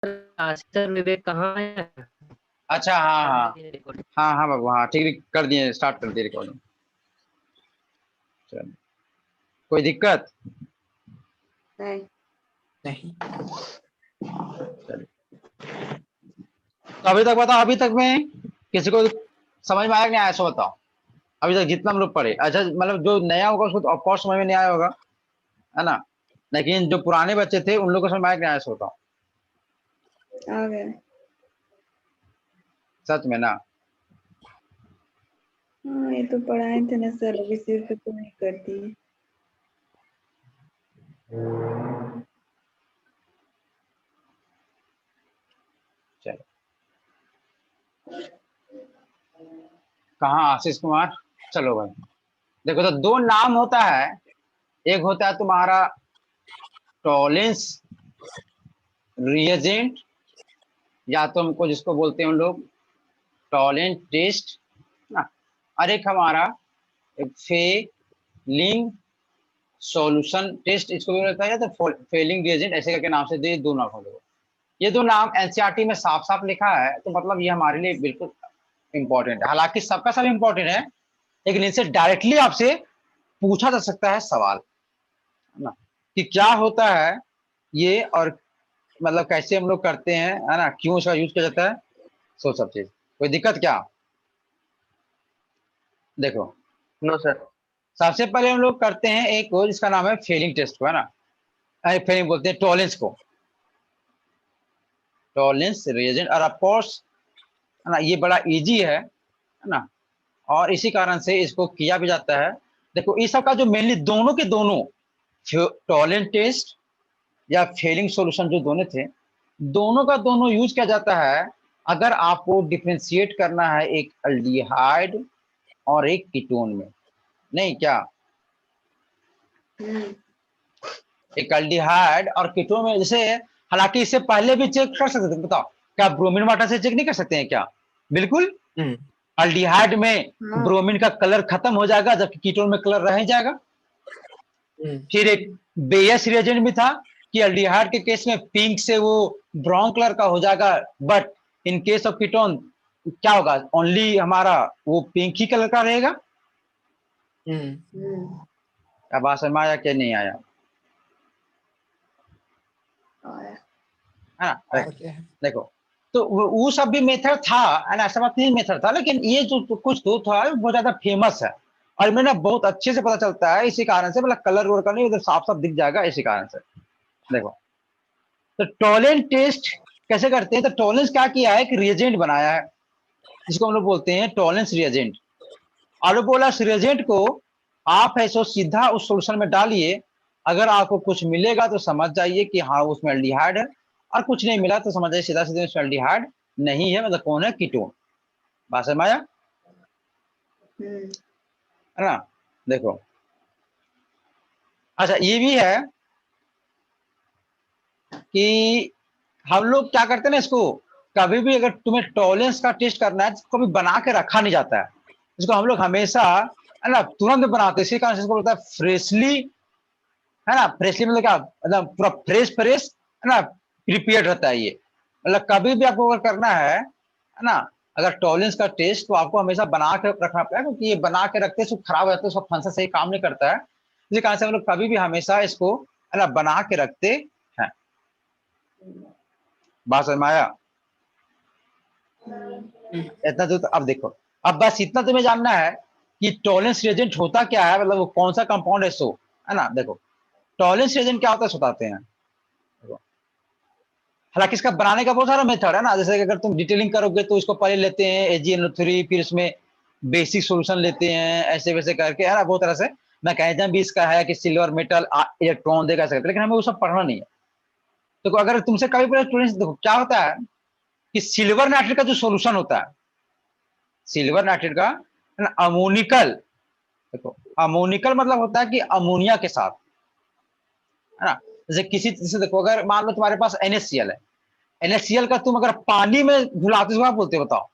Sir विवेक कहाँ है? अच्छा, हाँ हाँ हाँ हाँ बाबू, हाँ ठीक, कर दिए, स्टार्ट कर दिए रिकॉर्डिंग। चलो, कोई दिक्कत? नहीं। नहीं। चलिए, तो अभी तक बताओ, अभी तक में किसी को समझ में आया कि नहीं आया, सो बताओ। अभी तक जितना हम लोग पढ़े, अच्छा मतलब जो नया होगा उसको तो ऑफकोर्स समझ में नहीं आया होगा, है ना, लेकिन जो पुराने बच्चे थे उन लोगों को समझ में आया कि नहीं आया, सो बताओ। आ गया। सच में ना? हाँ, ये तो पढ़ाए थे ना सर, अभी सिर्फ तो नहीं करती है। चलो, कहाँ आशीष कुमार? चलो भाई, देखो तो दो नाम होता है, एक होता है तुम्हारा टॉलेंस रिएजेंट, या तो हमको जिसको बोलते हैं उन लोग टॉलेंट टेस्ट ना, और एक हमारा एक फेलिंग सॉल्यूशन टेस्ट, इसको भी रहता है, तो फेलिंग रिएजेंट ऐसे करके नाम से दे, दो नाम हो गए। ये दो नाम एनसीईआरटी में साफ साफ लिखा है, तो मतलब ये हमारे लिए बिल्कुल इंपॉर्टेंट है। हालांकि सबका सब इंपॉर्टेंट है, लेकिन इनसे डायरेक्टली आपसे पूछा जा सकता है सवाल, है ना, कि क्या होता है ये, और मतलब कैसे हम लोग करते हैं, है ना, क्यों इसका यूज किया जाता है, सो सब चीज। कोई दिक्कत क्या? देखो, नो सर। सबसे पहले हम लोग करते हैं एक को जिसका नाम है फेलिंग टेस्ट को, है ना, फेलिंग बोलते हैं टॉलेंस को, टॉलेंस रिएजेंट, और ऑफकोर्स है ना, ये बड़ा इजी है ना, और इसी कारण से इसको किया भी जाता है। देखो इस सब का जो मेनली दोनों के दोनों टॉलेंट टेस्ट या फेलिंग सॉल्यूशन जो दोनों थे, दोनों का दोनों यूज किया जाता है अगर आपको डिफरेंशिएट करना है एक अल्डिहाइड और एक कीटोन में। नहीं क्या? एक अल्डिहाइड और कीटोन में, जैसे हालांकि इससे पहले भी चेक कर सकते थे, बताओ क्या ब्रोमीन वाटर से चेक नहीं कर सकते हैं क्या? बिल्कुल। अल्डिहाइड में हाँ। ब्रोमीन का कलर खत्म हो जाएगा, जबकि कीटोन में कलर रह जाएगा। फिर एक बेयस रिएजेंट भी था कि अल्डिहाइड के केस में पिंक से वो ब्राउन कलर का हो जाएगा, but in case of ketone क्या होगा, ओनली हमारा वो पिंक ही कलर का रहेगा। अब बात समझ में आया कि नहीं आया? है ना? देखो, तो वो सब भी मेथड था, है ना, ऐसा बात नहीं मेथड था, लेकिन ये जो कुछ तो था बहुत ज्यादा फेमस है, और मैंने बहुत अच्छे से पता चलता है इसी कारण से, मतलब कलर वलर का नहीं, उधर साफ साफ दिख जाएगा इसी कारण से। देखो, तो टॉलेंट टेस्ट कैसे करते हैं, तो टॉलेंस क्या किया है, एक रिएजेंट बनाया है जिसको हम लोग बोलते हैं टॉलेंस रिएजेंट, और बोला इस रिएजेंट को आप है सो सीधा उस सॉल्यूशन में डालिए, अगर आपको कुछ मिलेगा तो समझ जाइए कि हाँ उसमें एल्डिहाइड है, और कुछ नहीं मिला तो समझ जाइए सीधा सीधा उसमें एल्डिहाइड नहीं है, मतलब कौन है, कीटोन। बात समझ आया, है ना? देखो, अच्छा ये भी है कि हम लोग क्या करते हैं ना, इसको कभी भी अगर तुम्हें टॉलेंस का टेस्ट करना है तो कभी बना के रखा नहीं जाता है, इसको हम लोग हमेशा, है ना, तुरंत बनाते हैं, इसी कारण से इसको बोलता है फ्रेशली, है ना, फ्रेशली मतलब क्या, मतलब पूरा फ्रेश फ्रेश, है ना, प्रिपेयर्ड रहता है ये, मतलब कभी भी आपको अगर करना है ना, अगर टॉलेंस का टेस्ट, तो आपको हमेशा बना के रखना पड़ेगा, क्योंकि ये बना के रखते हैं खराब हो जाता है, उसका फंक्शन सही काम नहीं करता है, इसी कारण से हम लोग कभी भी हमेशा इसको, है ना, बना के रखते हैं। बात समझ में आया? इतना तो अब देखो, अब बस इतना तुम्हें जानना है कि टॉलेंस रिएजेंट होता क्या है, मतलब वो कौन सा कंपाउंड है, सो, है ना। देखो टॉलेंस रिएजेंट क्या होता है बताते हैं। हालांकि इसका बनाने का बहुत सारा मेथड है ना, जैसे कि अगर तुम डिटेलिंग करोगे तो इसको पहले लेते हैं AgNO3, फिर इसमें बेसिक सॉल्यूशन लेते हैं, ऐसे वैसे करके, है ना, बहुत तरह से मैकेनिज्म भी इसका है कि सिल्वर मेटल इलेक्ट्रॉन देगा सकते, लेकिन हमें वो सब पढ़ना नहीं है। तो अगर तुमसे कभी पूछा स्टूडेंट्स, देखो क्या होता है कि सिल्वर नाइट्रेट का जो सॉल्यूशन होता है, सिल्वर नाइट्रेट का अमोनिकल, देखो अमोनिकल मतलब होता है कि अमोनिया के साथ, है ना, जैसे किसी, जैसे देखो अगर मान लो तुम्हारे पास NaCl है, NaCl का तुम अगर पानी में घुलाते हो, क्या बोलते हो बताओ?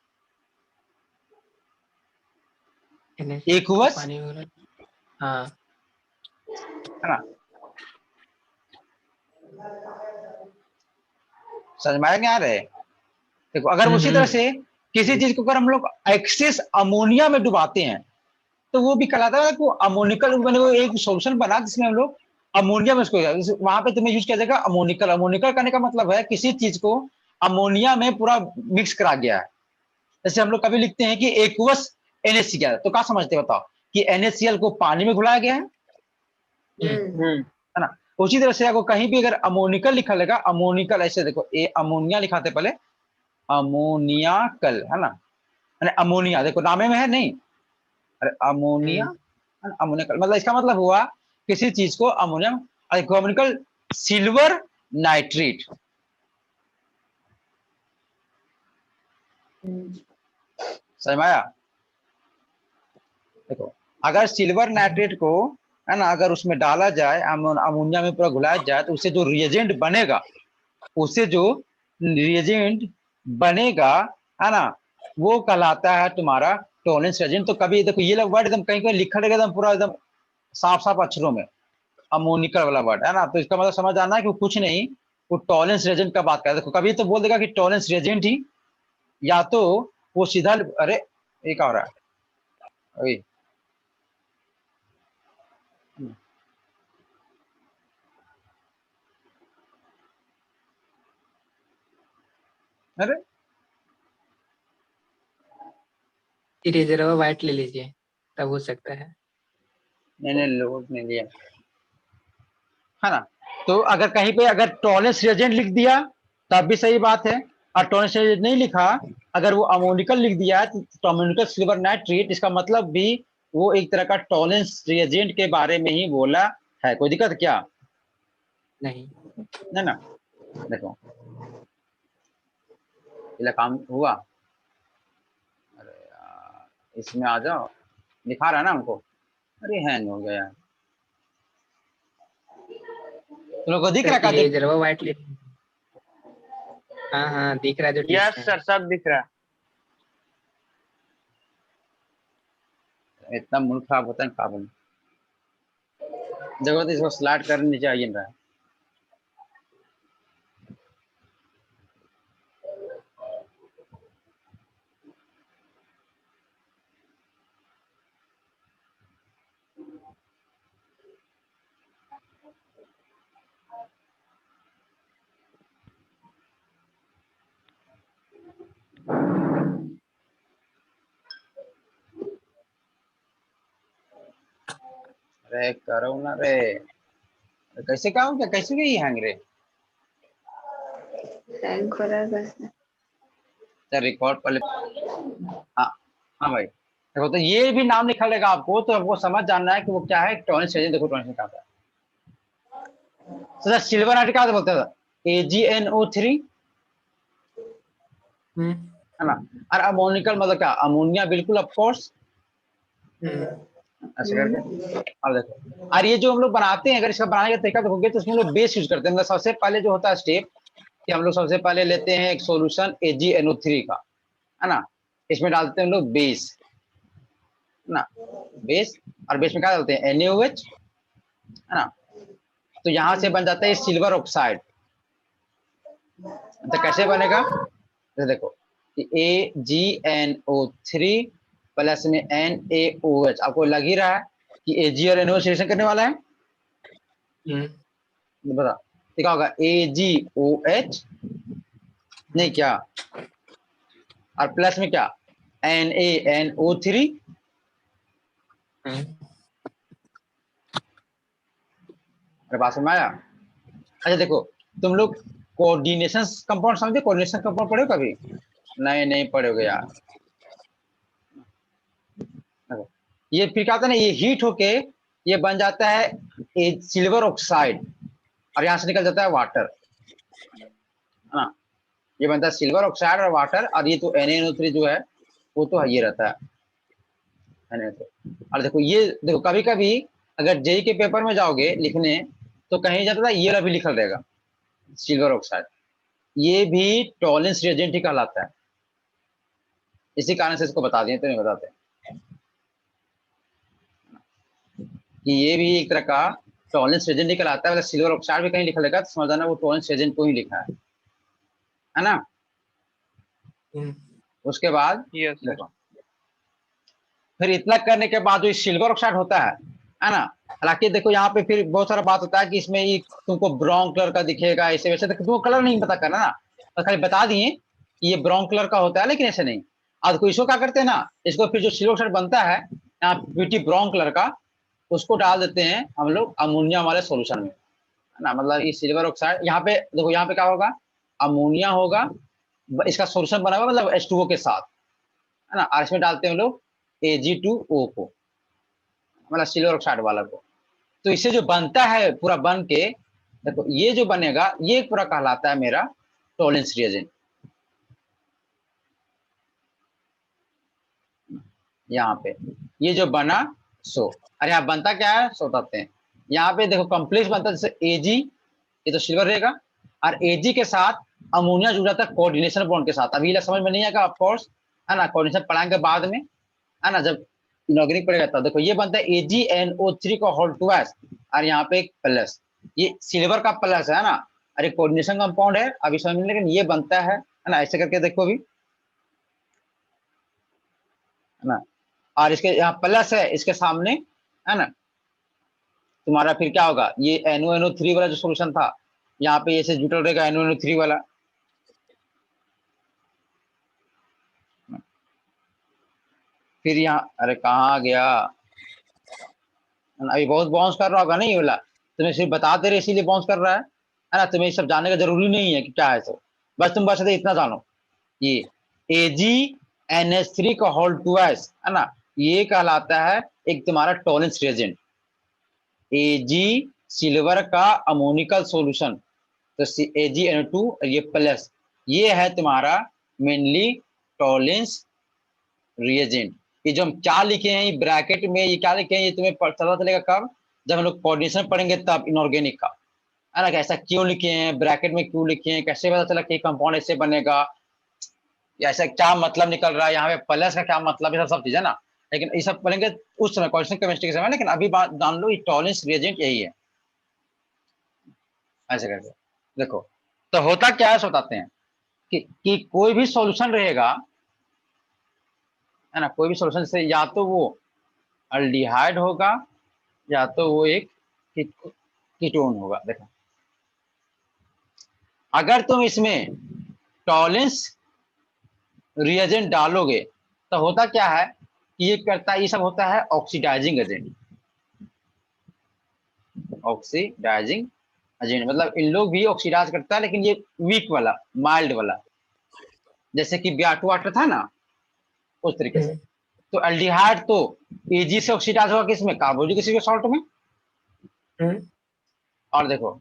एक्वस, हाँ, है ना, समझ में आया रहे? देखो अगर उसी तरह से किसी चीज को अगर हम लोग एक्सेस अमोनिया में डुबाते हैं तो वो भी कहलाता है कि अमोनिकल, मैंने वो एक सॉल्यूशन बना जिसमें हम लोग अमोनिया में उसको, वहां पे तुम्हें यूज किया जाएगा अमोनिकल। अमोनिकल करने का मतलब है किसी चीज को अमोनिया में पूरा मिक्स करा गया है। जैसे हम लोग कभी लिखते हैं कि एक्वस NaCl, तो क्या समझते बताओ कि NaCl को पानी में घुलाया गया है ना? उसी तरह से अगर कहीं भी अगर अमोनिकल लिखा रहेगा, अमोनिकल ऐसे देखो, ए अमोनिया लिखाते पहले, अमोनिया कल है ना, अमोनिया देखो नामे में है नहीं, अरे अमोनिया, अमोनिया कल, मतलब इसका मतलब हुआ किसी चीज को अमोनिया, अमोनिकल सिल्वर नाइट्रेट। समझ में आया? देखो अगर सिल्वर नाइट्रेट को है ना अगर उसमें डाला जाए, अमोनिया में पूरा घुलाया जाए, तो उससे जो रिएजेंट बनेगा, उससे जो रिएजेंट बनेगा है ना, वो कहलाता है तुम्हारा टॉलरेंस रिएजेंट। तो कभी देखो ये वर्ड एकदम कहीं कहीं लिखा रहेगा एकदम पूरा एकदम साफ साफ अक्षरों में, अमोनिकल वाला वर्ड है ना, तो इसका मतलब समझ आना है कि वो कुछ नहीं, वो टॉलरेंस रिएजेंट का बात कर रहा है। देखो कभी तो बोल देगा कि टॉलरेंस रिएजेंट ही, या तो वो सीधा, अरे ये क्या हो रहा है, अरे अरे इरेजर और व्हाइट ले लीजिए, तब हो सकता है। मैंने लोड नहीं लिया है ना। तो अगर कहीं पे अगर टॉलरेंस रिएजेंट लिख दिया तब भी सही बात है, और टॉलरेंस रिएजेंट नहीं लिखा, अगर वो अमोनिकल लिख दिया तो अमोनिकल सिल्वर नाइट्रेट, इसका मतलब भी वो एक तरह का टॉलरेंस रिएजेंट के बारे में ही बोला है। कोई दिक्कत क्या? नहीं। है ना। देखो ये काम हुआ, अरे यार इसमें आ जाओ, दिखा रहा है ना हमको, अरे हैंग हो गया, तुम लोग को दिख रहा है? सर इरेजर और व्हाइट ले लीजिए। हाँ हाँ दिख रहा है जो ठीक यस है। सर, सब दिख रहा है। इतना मूड खराब होता है काबुल, देखो तो इसको स्लाइड करने चाहिए रहा है। अरे करो ना रे, कैसे काम क्या, कैसे गई हैंग रे? हैंग हो रहा है बस। रिकॉर्ड पहले, हाँ हाँ भाई देखो, तो ये भी नाम लिखा रहेगा आपको, तो आपको समझ जानना है कि वो क्या है टॉलरेंस रिएजेंट। देखो टॉलरेंस क्या है, तो सिल्वर नाइट्रेट क्या बोलते हैं, AgNO3 है ना, और अमोनिकल मतलब क्या, अमोनिया, बिल्कुल ऑफ कोर्स, ऐसे करके। अब देखो, और ये जो हम लोग बनाते हैं, अगर इसका बनाने का तरीका देखोगे तो उसमें लोग बेस यूज करते हैं। मतलब सबसे पहले जो होता है स्टेप, कि हम लोग सबसे पहले लेते हैं एक सॉल्यूशन AgNO3 का, है ना, इसमें डालते हैं हम लोग बेस, है ना, बेस, और बेस में क्या डालते हैं NaOH, है ना, तो यहां से बन जाता है सिल्वर ऑक्साइड। तो कैसे बनेगा, तो देखो AgNO3 प्लस में NaOH, आपको लग ही रहा है कि Ag और NaOH रिएक्शन करने वाला है, बता क्या होगा, AgOH नहीं क्या, और प्लस में क्या NaNO3, अरे बात समझ आया? अच्छा देखो, तुम लोग कोऑर्डिनेशन कंपाउंड समझे, कोऑर्डिनेशन कंपाउंड पढ़े हो कभी? नहीं नहीं पढ़ोगे यार। देखो, ये फिर क्या होता है ना, ये हीट होके ये बन जाता है सिल्वर ऑक्साइड, और यहां से निकल जाता है वाटर, है ना, ये बनता है सिल्वर ऑक्साइड और वाटर, और ये तो NaNO3 जो है वो तो ये रहता है NaNO3। और देखो ये देखो, कभी कभी अगर जेई के पेपर में जाओगे लिखने, तो कहीं जाता है ये भी लिखल रहेगा सिल्वर ऑक्साइड, ये भी टॉलरेंस रिएजेंट ही कहलाता है। इसी कारण से इसको बता दिए, तो नहीं बताते कि ये भी एक तरह का टॉलरेंस रिएजेंट ही कहलाता है। अगर सिल्वर ऑक्साइड भी कहीं लिखा रहेगा तो समझ आना वो टॉलरेंस रिएजेंट को ही लिखा है। है ना। हम्म, उसके बाद यस सर। देखो, फिर इतना करने के बाद जो सिल्वर ऑक्साइड होता है ना। हालांकि देखो यहाँ पे फिर बहुत सारा बात होता है कि इसमें ये तुमको ब्राउन कलर का दिखेगा, ऐसे वैसे, तो तुमको कलर नहीं पता करना ना, तो खाली बता दिए कि ये ब्राउन कलर का होता है, लेकिन ऐसे नहीं। आज को इसको क्या करते हैं ना, इसको फिर जो सिल्वर ऑक्साइड बनता है यहाँ प्रीटी ब्राउन कलर का, उसको डाल देते हैं हम लोग अमोनिया वाले सोल्यूशन में, है ना। मतलब ये सिल्वर ऑक्साइड यहाँ पे देखो, यहाँ पे क्या होगा, अमोनिया होगा, इसका सोल्यूशन बना हुआ मतलब H2O के साथ, है ना। और इसमें डालते हैं हम लोग Ag2O को, मतलब सिल्वर ऑक्साइड वाला को। तो इससे जो बनता है पूरा बन के, देखो ये जो बनेगा ये पूरा कहलाता है मेरा टॉलेंस रिएजेंट। यहाँ पे ये जो बना सो, अरे यहाँ बनता क्या है सो बताते हैं। यहाँ पे देखो कॉम्प्लेक्स बनता है जैसे Ag, ये तो सिल्वर रहेगा, और Ag के साथ अमोनिया जुड़ जाता है कोऑर्डिनेशन बॉन्ड के साथ। अभी समझ में नहीं आएगा ऑफकोर्स, है ना, कोऑर्डिनेशन पढ़ाएंगे बाद में, है ना, जब इनऑर्गेनिक पड़ेगा तब। देखो ये बनता है AgNO3 का होल ट्वाइस, और यहाँ पे एक प्लस, ये सिल्वर का प्लस है ना, अरे कोऑर्डिनेशन कंपाउंड है अभी समझ में, लेकिन ये बनता है ना, ऐसे करके देखो अभी, है ना। और इसके यहाँ प्लस है इसके सामने, है ना, तुम्हारा फिर क्या होगा, ये NONO3 वाला जो सोल्यूशन था, यहाँ पे ऐसे जुटल रहेगा NONO3 वाला। फिर यहाँ, अरे कहाँ गया, अभी बहुत बाउंस कर रहा होगा नहीं ये वाला, तुम्हें सिर्फ बता दे रहे इसीलिए बाउंस कर रहा है ना। तुम्हें सब जानने का जरूरी नहीं है कि क्या है, तो बस तुम बस इतना जानो, ये AgNH3 का होल ट्वाइस, है ना, ये कहलाता है एक तुम्हारा टॉलेंस रिएजेंट। Ag सिल्वर का अमोनिकल सॉल्यूशन, तो AgNO2 ये प्लस, ये है तुम्हारा मेनली टॉलेंस रिएजेंट। ये जो हम क्या लिखे हैं ये ब्रैकेट में, ये क्या लिखे हैं ये तुम्हें पता चलेगा कब, जब हम लोग कोऑर्डिनेशन पढ़ेंगे तब, इनऑर्गेनिक का, है ना। ऐसा क्यों लिखे हैं ब्रैकेट में, क्यों लिखे हैं, कैसे पता चला कि कंपाउंड ऐसे बनेगा, या ऐसा क्या मतलब निकल रहा है, यहाँ पे प्लस का क्या मतलब है, सब चीज है ना। लेकिन ये सब पढ़ेंगे उस समय कोऑर्डिनेशन केमिस्ट्री के समय, लेकिन अभी बात जान लो ये टॉलेंस रिएजेंट यही है, ऐसे करके देखो। तो होता क्या है बताते हैं कि कोई भी सॉल्यूशन रहेगा, है ना, कोई भी सॉल्यूशन से या तो वो अल्डिहाइड होगा या तो वो एक कीटोन होगा। देखो अगर तुम इसमें टॉलेंस रिएजेंट डालोगे तो होता क्या है कि ये करता है, ये सब होता है ऑक्सीडाइजिंग एजेंट। ऑक्सीडाइजिंग एजेंट मतलब इन लोग भी ऑक्सीडाइज करता है, लेकिन ये वीक वाला, माइल्ड वाला, जैसे कि Br2 वाटर था ना, उस तरीके से। तो अल्डिहाइड तो Ag से ऑक्सीडाइज होगा किसमें, कार्बोनिक एसिड के सॉल्ट में। और देखो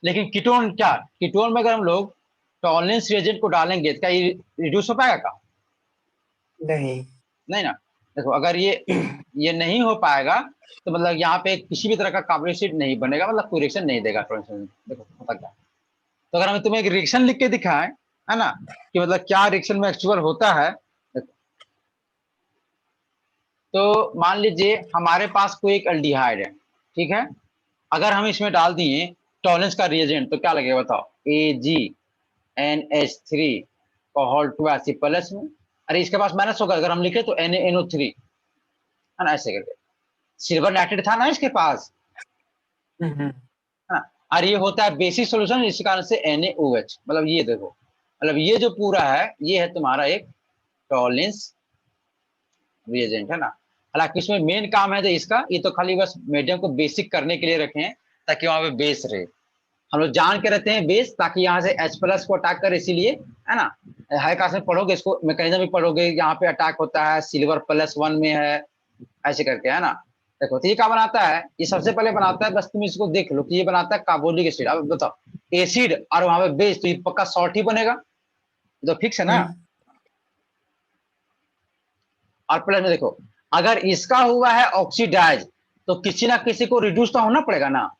लेकिन कीटोन क्या, कीटोन में अगर हम लोग टॉलेंस रिएजेंट को डालेंगे तो क्या ये रिड्यूस हो पाएगा का, नहीं। नहीं ना। देखो अगर ये नहीं हो पाएगा तो मतलब यहाँ पे किसी भी तरह का कार्बोनिक एसिड नहीं बनेगा, मतलब कोई रिएक्शन नहीं देगा टॉलेंस रिएजेंट। देखो होता क्या, तो अगर हम तुम्हें एक रिएक्शन लिख के दिखाएं, है ना, कि मतलब क्या रिएक्शन में एक्चुअल होता है। तो मान लीजिए हमारे पास कोई एक अल्डिहाइड है, ठीक है, अगर हम इसमें डाल दिए टॉलेंस का रिएजेंट तो क्या लगेगा बताओ, AgNH3 का होल ट्वाइस प्लस में, अरे इसके पास माइनस होगा, अगर हम लिखे तो NaNO3, है ना, ऐसे करके। सिल्वर नाइट्रेट था ना इसके पास, है ना, और ये होता है बेसिक सॉल्यूशन, इस कारण से NaOH। मतलब ये देखो, मतलब ये जो पूरा है ये है तुम्हारा एक टॉलेंस रिएजेंट, है ना। हालांकि इसमें मेन काम है जो इसका, ये तो खाली बस मीडियम को बेसिक करने के लिए रखे हैं ताकि वहां पे बेस रहे। हम लोग जान के रहते हैं बेस, ताकि यहाँ से H प्लस को अटैक करे, इसीलिए, है ना। हाई क्लास में पढ़ोगे इसको, मैकेनिज्म भी पढ़ोगे, यहाँ पे अटैक होता है, सिल्वर +1 में है, ऐसे करके, है ना। देखो तो ये क्या बनाता है, ये सबसे पहले बनाता है, बस तुम इसको देख लो कि ये बनाता है कार्बोनिक एसिड। अब बताओ एसिड और वहां पे बेस, तो ये पक्का सॉल्ट ही बनेगा, तो फिक्स है ना। और प्लस में देखो अगर इसका हुआ है ऑक्सीडाइज तो किसी ना किसी को रिड्यूस तो होना पड़ेगा ना।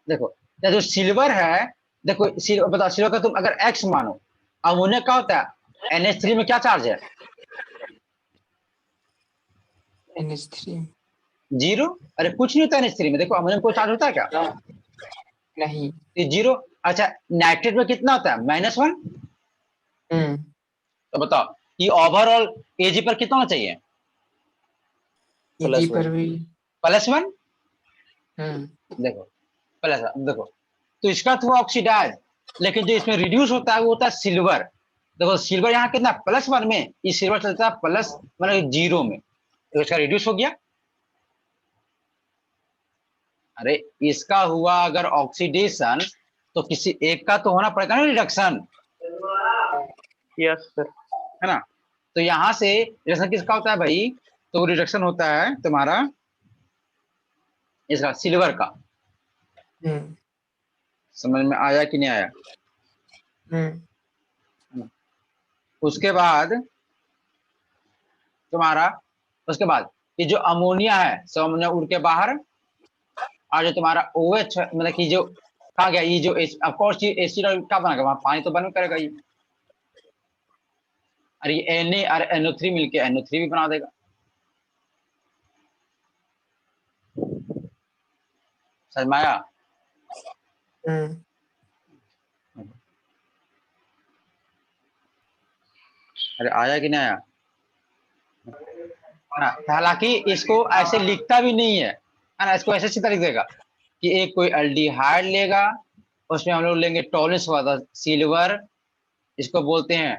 देखो या जो सिल्वर है, देखो सिल्वर, बताओ सिल्वर का तुम अगर X मानो, अमोनिया क्या होता है, NH3 में क्या चार्ज है, NH3 जीरो। अरे कुछ नहीं होता NH3 में, देखो अमोनिया में कोई चार्ज होता है क्या, नहीं। ये जीरो। अच्छा, नाइट्रेट में कितना होता है? -1। तो बताओ ये ओवरऑल Ag पर कितना होना चाहिए? Ag पर भी +1। हम्म देखो +1, देखो तो इसका तो ऑक्सीडाइज, लेकिन जो इसमें रिड्यूस होता है वो होता है सिल्वर। देखो सिल्वर यहाँ कितना +1 में, ये सिल्वर चलता है प्लस मतलब 0 में, तो इसका रिड्यूस हो गया। अरे इसका हुआ अगर ऑक्सीडेशन तो किसी एक का तो होना पड़ेगा ना रिडक्शन, यस सर। है ना? तो यहां से रिडक्शन किसका होता है भाई? तो रिडक्शन होता है तुम्हारा इसका सिल्वर का। समझ में आया कि नहीं आया? उसके बाद तुम्हारा, उसके बाद ये जो अमोनिया है सब अमोनिया उड़ के बाहर, और जो तुम्हारा OH मतलब कि जो कहा गया ये जो ऑफ कोर्स ये एसिड क्या बनेगा वहां, पानी तो बन करेगा ये, और ये Na और NO3 मिलके NO3 भी बना देगा। समझ में आया? अरे आया कि नहीं आया? हालांकि इसको ऐसे लिखता भी नहीं है ना, इसको ऐसे सीधा लिख देगा कि एक कोई एल्डिहाइड लेगा, उसमें हम लोग लेंगे टॉलेंस वाला सिल्वर, इसको बोलते हैं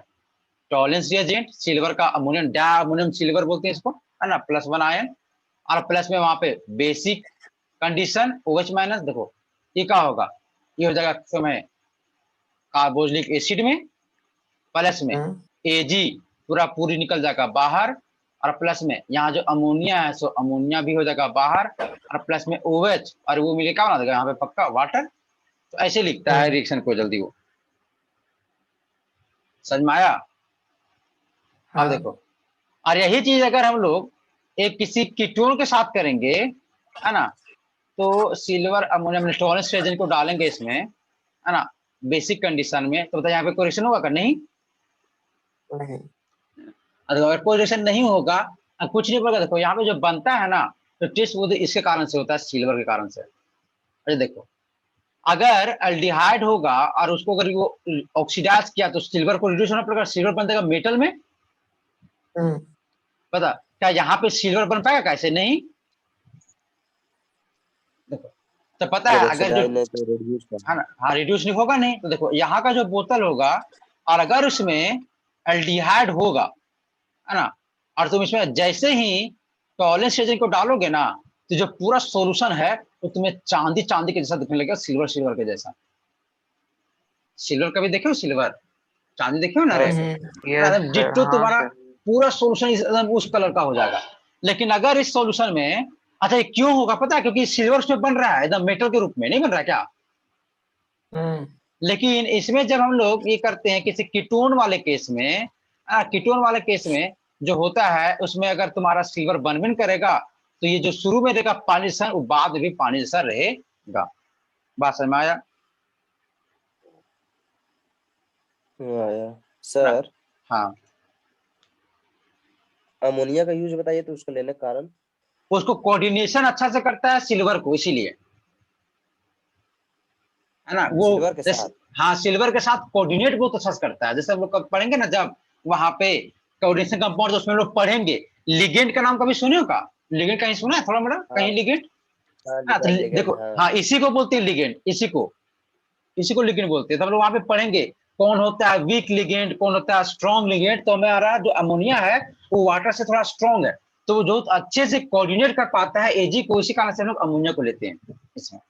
टॉलेंस रिएजेंट, सिल्वर का अमोनियम डायमोनियम सिल्वर बोलते हैं इसको, है ना, +1 आयन, और प्लस में वहां पे बेसिक कंडीशन OH-। देखो ये क्या होगा, ये हो जाएगा समय कार्बोक्सिलिक एसिड में, प्लस में Ag पूरी निकल जाएगा बाहर, और प्लस में यहाँ जो अमोनिया है सो अमोनिया भी हो जाएगा बाहर, और प्लस में OH, और वो मिले क्या बना देगा यहाँ पे पक्का वाटर। तो ऐसे लिखता है रिएक्शन को जल्दी वो। समझ में आया? अब देखो, और यही चीज अगर हम लोग एक किसी कीटोन के साथ करेंगे, है ना, तो सिल्वर अमोनियम टॉलेंस रिएजेंट को डालेंगे इसमें, है ना, बेसिक कंडीशन में, तो बताइए यहाँ पे कोरिलेशन होगा क्या? नहीं। अगर कोरिलेशन नहीं होगा, कुछ नहीं पड़ेगा। देखो यहाँ पे जो बनता है ना, तो टेस्ट वो इसके कारण से होता है, सिल्वर के कारण से। अरे देखो अगर एल्डिहाइड होगा और उसको अगर वो ऑक्सीडाइज किया तो सिल्वर को रिड्यूस होना पड़ेगा, सिल्वर बन जाएगा मेटल में। पता क्या यहाँ पे सिल्वर बन पाएगा? कैसे नहीं। देखो तो पता है अगर जो है ना, हाँ रिड्यूस नहीं होगा नहीं। तो देखो यहाँ का जो बोतल होगा, और अगर उसमें एल्डिहाइड होगा, है ना, और तुम इसमें जैसे ही टॉलेंस रिएजेंट को डालोगे ना, तो जो पूरा सॉल्यूशन है वो तुम्हें चांदी चांदी के जैसा दिखने लगेगा, सिल्वर सिल्वर के जैसा। सिल्वर कभी देखे हो? सिल्वर चांदी देखे हो ना? Yes sir. डिट्टो हाँ तुम्हारा सर। पूरा सॉल्यूशन एकदम उस कलर का हो जाएगा। लेकिन अगर इस सॉल्यूशन में, अच्छा ये क्यों होगा पता है? क्योंकि सिल्वर उसमें बन रहा है एकदम मेटल के रूप में, नहीं बन रहा क्या? लेकिन इसमें जब हम लोग ये करते हैं किसी कीटोन वाले केस में, कीटोन वाले केस में जो होता है उसमें अगर तुम्हारा सिल्वर बन करेगा, तो ये जो शुरू में रहेगा पानी जैसा, वो बाद में भी पानी जैसा रहेगा। बात समझ में आया? आया सर। हाँ, अमोनिया का यूज बताइए तो उसका लेने का कारण। उसको कोऑर्डिनेशन अच्छा से करता है सिल्वर को, इसीलिए, है ना वो। सिल्वर के साथ। हाँ सिल्वर के साथ कोऑर्डिनेट बहुत अच्छा से करता है। जैसे हम लोग पढ़ेंगे ना जब वहां पे कोऑर्डिनेशन कंपाउंड, उसमें लोग पढ़ेंगे। लिगेंड का नाम कभी सुने हो का? लिगेंड कहीं सुना है थोड़ा मोड़ा कहीं लिगेंड? हाँ तो देखो, हाँ इसी को बोलते हैं लिगेंड, इसी को लिगेंड बोलते हैं। तो हम लोग वहां पे पढ़ेंगे कौन होता है वीक लिगेंड, कौन होता है स्ट्रॉन्ग लिगेंड। तो हमारा जो अमोनिया है वो वाटर से थोड़ा स्ट्रॉन्ग है, तो वो जो अच्छे से कोऑर्डिनेट कर पाता है Ag को, इसी कारण से हम लोग अमोनिया को लेते हैं इसमें।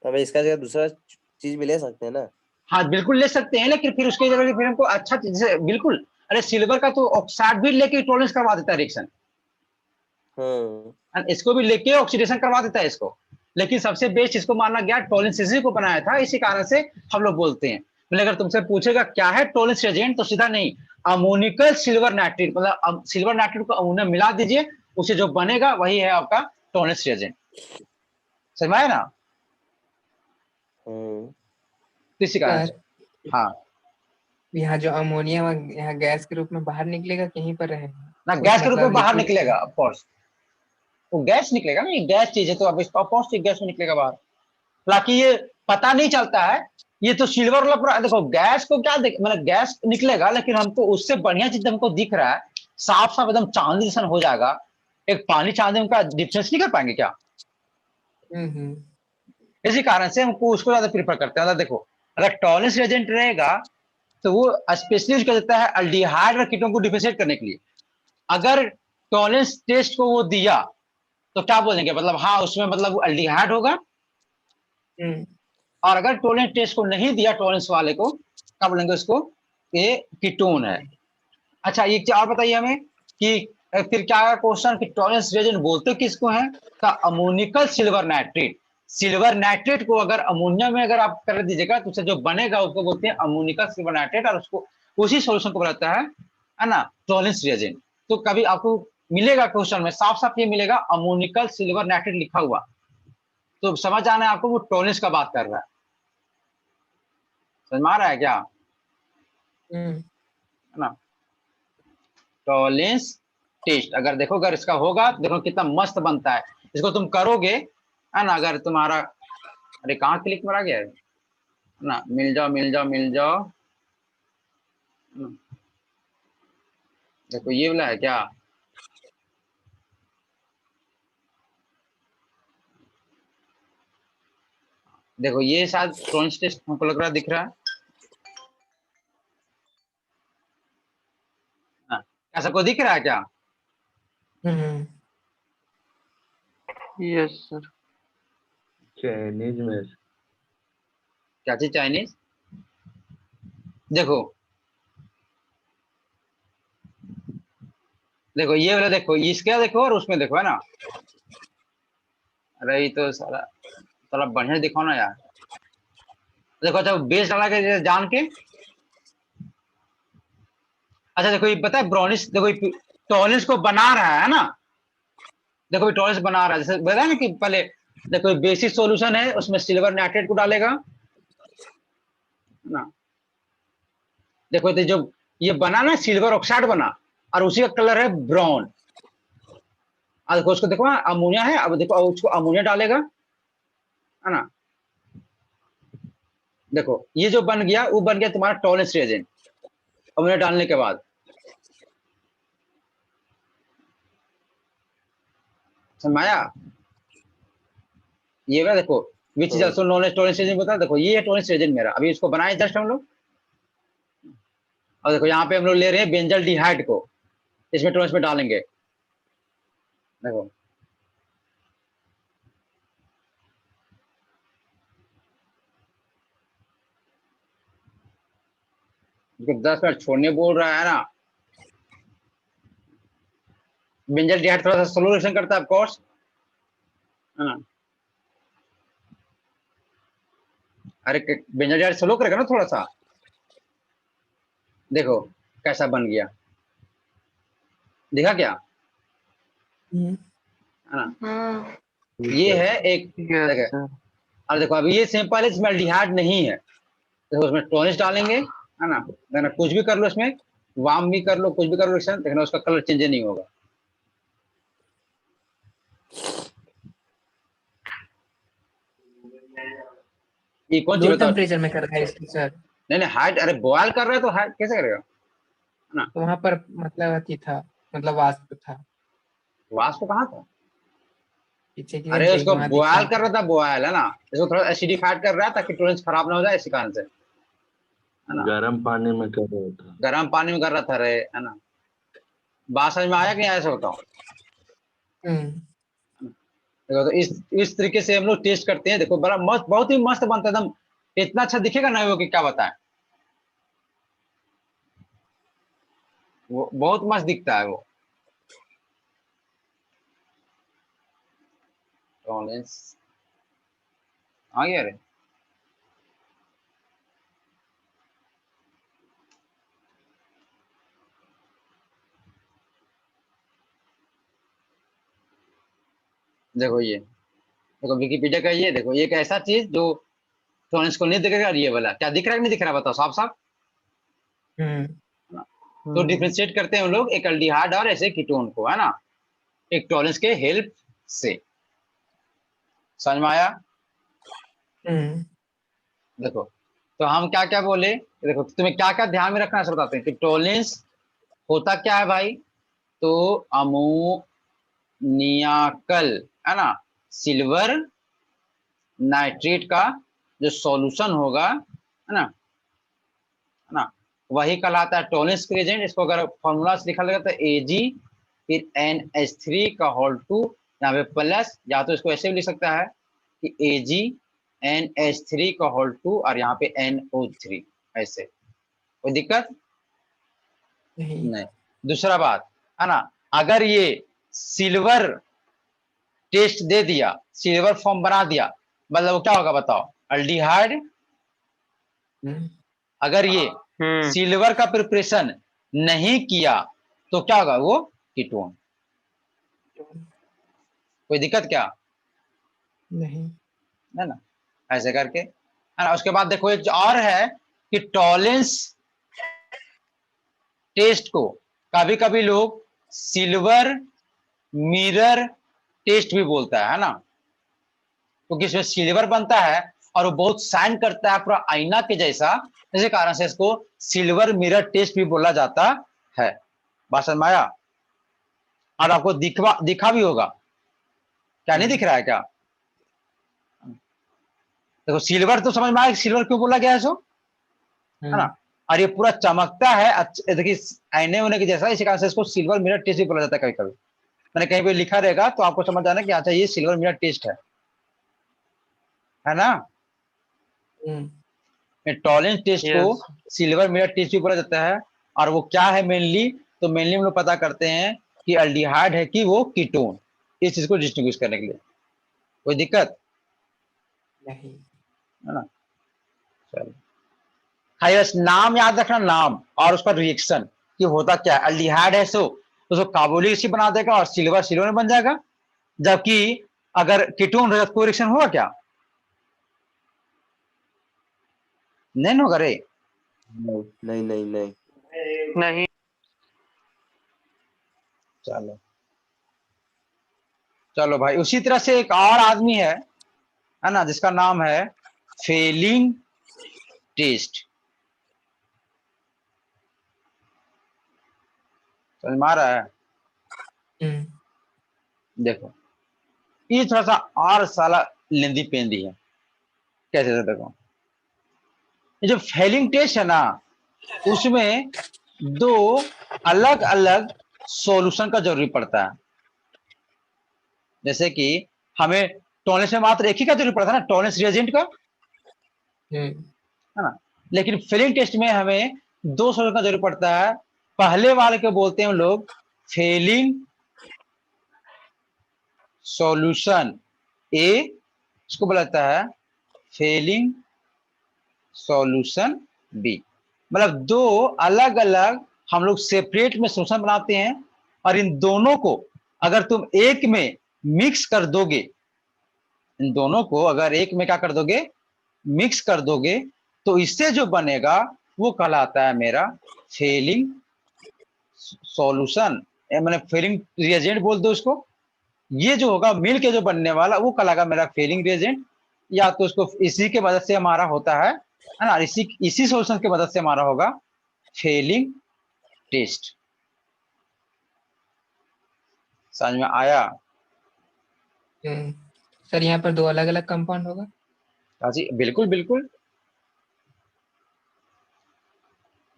हमें इसका जगह दूसरा चीज भी ले सकते हैं ना? हाँ बिल्कुल ले सकते हैं, लेकिन फिर उसके जगह फिर हमको अच्छा चीज बिल्कुल। अरे सिल्वर का तो ऑक्साइड भी लेके टॉलरेंस करवा देता है रिएक्शन, इसको भी लेके ऑक्सीडेशन करवा देता है इसको। लेकिन सबसे बेस्ट इसको माना गया, टॉलरेंस इसी को बनाया था, इसी कारण से हम लोग बोलते हैं। मतलब अगर तुमसे पूछेगा क्या है टॉलरेंस रिएजेंट, तो सीधा नहीं, अमोनिकल सिल्वर नाइट्रेट, मतलब सिल्वर नाइट्रेट को अमोनिया मिला दीजिए, उसे जो बनेगा वही है आपका टॉलरेंस रिएजेंट। समझ में आया ना? इसी कारण से। हाँ यहाँ जो अमोनिया यहाँ गैस के रूप में बाहर निकलेगा, कहीं पर रहेगा ना, गैस के रूप में बाहर निकलेगा ऑफ कोर्स, वो गैस निकलेगा ना, ये गैस चीज है तो अब इसका ऑफ कोर्स गैस में निकलेगा बाहर। हालांकि ये पता नहीं चलता है। ये तो सिल्वर वाला पूरा देखो, गैस को क्या मतलब गैस निकलेगा, लेकिन हमको उससे बढ़िया चीज हमको दिख रहा है, साफ साफ एकदम चांदी जैसा हो जाएगा। एक पानी चांदी का डिफरेंस नहीं कर पाएंगे क्या? हम्म। इसी कारण से हमको उसको ज्यादा प्रीफर करते हैं। मतलब देखो, अगर टॉलरेंस रिएजेंट रहेगा तो वो स्पेशली यूज कर देता है अल्डिहाइड और कीटोन को डिफरेंशिएट करने के लिए। अगर टॉलरेंस टेस्ट को वो दिया तो क्या बोलेंगे, मतलब हाँ उसमें मतलब वो अल्डिहाइड होगा। हम्म। और अगर टॉलरेंस टेस्ट को नहीं दिया टॉलरेंस वाले को, क्या बोलेंगे उसको, ये कीटोन है। अच्छा एक चीज और बताइए हमें कि फिर क्या क्वेश्चन कि टॉलरेंस रिएजेंट बोलते किसको है, का ammoniacal silver nitrate. Silver nitrate को अगर अमोनिया में अगर आप कर दीजिएगा तो उससे जो बनेगा उसको बोलते हैं अमोनिकल सिल्वर नाइट्रेट, और उसको उसी सॉल्यूशन को बनाता है ना, टॉलरेंस रिएजेंट। तो कभी आपको मिलेगा क्वेश्चन में साफ साफ ये मिलेगा अमोनिकल सिल्वर नाइट्रेट लिखा हुआ, तो समझ आना है आपको वो टॉलरेंस का बात कर रहा है। समझ में आ रहा है क्या? हम्म। है ना, टॉलरेंस टेस्ट अगर देखो, अगर इसका होगा देखो कितना मस्त बनता है। इसको तुम करोगे है ना, अगर तुम्हारा, अरे कहाँ क्लिक मारा गया है ना, मिल जाओ मिल जाओ मिल जाओ। देखो ये वाला है क्या, देखो ये शायद टॉलरेंस टेस्ट हमको लग रहा है, दिख रहा है ना? क्या सबको दिख रहा है क्या? हम्म। Yes sir. चाइनीज में क्या चीज चाइनीज? देखो देखो ये वाला देखो, इसका देखो और उसमें देखो, है ना। अरे ये तो सारा सारा बढ़िया दिखाओ ना यार। देखो अच्छा बेस डाला के जान के, अच्छा देखो ये पता है ब्राउनिश, देखो टॉलरेंस को बना रहा है ना, देखो टॉलरेंस बना रहा है, जैसे बताया ना कि पहले देखो बेसिक सॉल्यूशन है उसमें सिल्वर नाइट्रेट को डालेगा ना। देखो तो जो ये बना ना सिल्वर ऑक्साइड बना, और उसी का कलर है ब्राउन। अब देखो उसको देखो अमोनिया है, अब देखो उसको अमोनिया डालेगा, है ना। देखो ये जो बन गया वो बन गया तुम्हारा टॉलरेंस रिएजेंट अमोनिया डालने के बाद। समझाया? ये वाला देखो which is also known as tolerance reagent बता, देखो ये है टॉलरेंस रिएजेंट मेरा, अभी इसको बनाए जस्ट हम लोग। और देखो यहाँ पे हम लोग ले रहे हैं बेंजल डिहाइड को, इसमें टॉलरेंस में डालेंगे। देखो इसको 10 मिनट छोड़ने बोल रहा है ना। बेंजल डिहाइड थोड़ा सा स्लो रिएक्शन करता है ऑफ कोर्स, है ना। अरे बेंजल डिहाइड स्लो करेगा ना थोड़ा सा। देखो कैसा बन गया, दिखा क्या, हम्म। है ना। हाँ ये है एक, यस देखो सर। और देखो अभी ये सिंपल है, इसमें एल्डिहाइड नहीं है, देखो उसमें टॉनिस डालेंगे, है ना। देखना कुछ भी कर लो इसमें, वार्म भी कर लो, कुछ भी कर लो रिएक्शन, देखना उसका कलर चेंज नहीं होगा। ये कौन लो चीज बताओ? टेम्परेचर में कर रहा है इसको सर। नहीं नहीं हाइट, अरे बॉयल कर रहा है तो हाइट कैसे करेगा, है ना। तो वहां पर मतलब अति था, मतलब वाष्प था वाष्प कहाँ था? पीछे की अरे तरफ उसको वहां दिख बॉयल रहा कर था। रहा था, बॉयल है ना, इसको थोड़ा एसिडिफाइड कर रहा है ताकि टॉलरेंस खराब ना हो जाए, इसी कारण से, है ना। गर्म पानी में कर रहा था। गर्म पानी में कर रहा था रे, है ना। बात समझ में आया कि नहीं आया, ऐसा बताओ। हम्म। देखो तो इस तरीके से हम लोग टेस्ट करते हैं, देखो बड़ा मस्त, बहुत ही मस्त बनता है एकदम, इतना अच्छा दिखेगा ना वो कि क्या बताएं, वो बहुत मस्त दिखता है वो टॉलरेंस। आ गया रे। देखो ये, देखो विकिपीडिया का ये देखो, ये एक ऐसा चीज जो टॉलरेंस को नहीं दिखेगा, और ये वाला क्या दिख रहा है कि नहीं दिख रहा है, बताओ साफ साफ। हम्म। तो डिफ्रेंशिएट करते हैं हम लोग एक एल्डिहाइड और ऐसे कीटोन को, है ना, एक टॉलरेंस के हेल्प से। समझ में आया? हम्म। देखो, तो हम क्या क्या बोले, देखो तुम्हें क्या क्या ध्यान में रखना है सब बताते हैं कि टोलेंस होता क्या है भाई, तो अमोनियाकल, है ना, सिल्वर नाइट्रेट का जो सॉल्यूशन होगा, है ना, वही कहलाता है टोलेंस रिएजेंट। इसको अगर फॉर्मूला से लिखा लगता है Ag फिर NH3 का होल 2 यहाँ पे प्लस, या तो इसको ऐसे भी लिख सकता है कि Ag NH3 का होल 2 और यहाँ पे NO3, ऐसे कोई दिक्कत नहीं। नहीं। दूसरा बात है ना, अगर ये सिल्वर टेस्ट दे दिया, सिल्वर फॉर्म बना दिया, मतलब वो क्या होगा बताओ, अल्डिहाइड। हम्म, अगर ये सिल्वर का प्रिपरेशन नहीं किया तो क्या होगा, वो कीटोन। कोई दिक्कत क्या नहीं। है ना, ऐसे करके, है ना। उसके बाद देखो एक और है कि टॉलेंस टेस्ट को कभी कभी लोग सिल्वर मिरर टेस्ट भी बोलता है ना, क्योंकि इसमें सिल्वर बनता है और वो बहुत शाइन करता है पूरा आईना के जैसा, इसी कारण से इसको सिल्वर मिरर टेस्ट भी बोला जाता है। बात समझ में आया? और आपको दिखा भी होगा, क्या नहीं दिख रहा है क्या? देखो सिल्वर तो समझ में आया, सिल्वर क्यों बोला गया है सो, है ना, और ये पूरा चमकता है, देखिए आईने होने के जैसा, इसी कारण से इसको सिल्वर मिरर टेस्ट भी बोला जाता है कभी कभी। मैंने कहीं पे लिखा रहेगा तो आपको समझ आना कि अच्छा ये सिल्वर मिरर टेस्ट है ना। टॉलेंस टेस्ट को सिल्वर मिरर टेस्ट भी बोला जाता है, और वो क्या है मेनली, तो मेनली हम लोग पता करते हैं कि अल्डिहाइड है कि वो कीटोन, इस चीज को डिस्टिंग्विश करने के लिए। कोई दिक्कत नहीं। है ना। चलो खाली बस नाम याद रखना, नाम और उसका रिएक्शन कि होता क्या है। अल्डिहाइड है सो उसको कार्बोलिक एसिड बना देगा और सिल्वर सिल्वर में बन जाएगा, जबकि अगर कीटोन रहेगा कोई रिएक्शन होगा क्या, नहीं होगा रे। नहीं नहीं नहीं नहीं। नहीं। चलो चलो भाई, उसी तरह से एक और आदमी है ना, जिसका नाम है फेलिंग टेस्ट। समझ में आ रहा है? देखो ये थोड़ा सा और साला लेंदी पेंदी है, कैसे से देखो, ये जो फेलिंग टेस्ट है ना, उसमें दो अलग अलग सॉल्यूशन का जरूरी पड़ता है। जैसे कि हमें टॉलेंस में मात्र एक ही का जरूरी पड़ता है ना, टॉलेंस रिएजेंट का, है ना, लेकिन फेलिंग टेस्ट में हमें दो सॉल्यूशन का जरूरी पड़ता है। पहले वाले को बोलते हैं हम लोग फेलिंग सॉल्यूशन ए, इसको बोला जाता है फेलिंग सॉल्यूशन बी। मतलब दो अलग अलग हम लोग सेपरेट में सॉल्यूशन बनाते हैं, और इन दोनों को अगर तुम एक में मिक्स कर दोगे, इन दोनों को अगर एक में क्या कर दोगे, मिक्स कर दोगे, तो इससे जो बनेगा वो कहलाता है मेरा फेलिंग सॉल्यूशन, मैंने फेलिंग रिएजेंट बोल दो उसको। ये जो होगा मिल के जो बनने वाला वो कहलाएगा मेरा फेलिंग रिएजेंट, या तो उसको इसी के मदद से हमारा होता है ना, इसी सॉल्यूशन की मदद से हमारा होगा फेलिंग टेस्ट। समझ में आया? सर यहाँ पर दो अलग अलग कंपाउंड होगा? हाँ जी बिल्कुल बिल्कुल।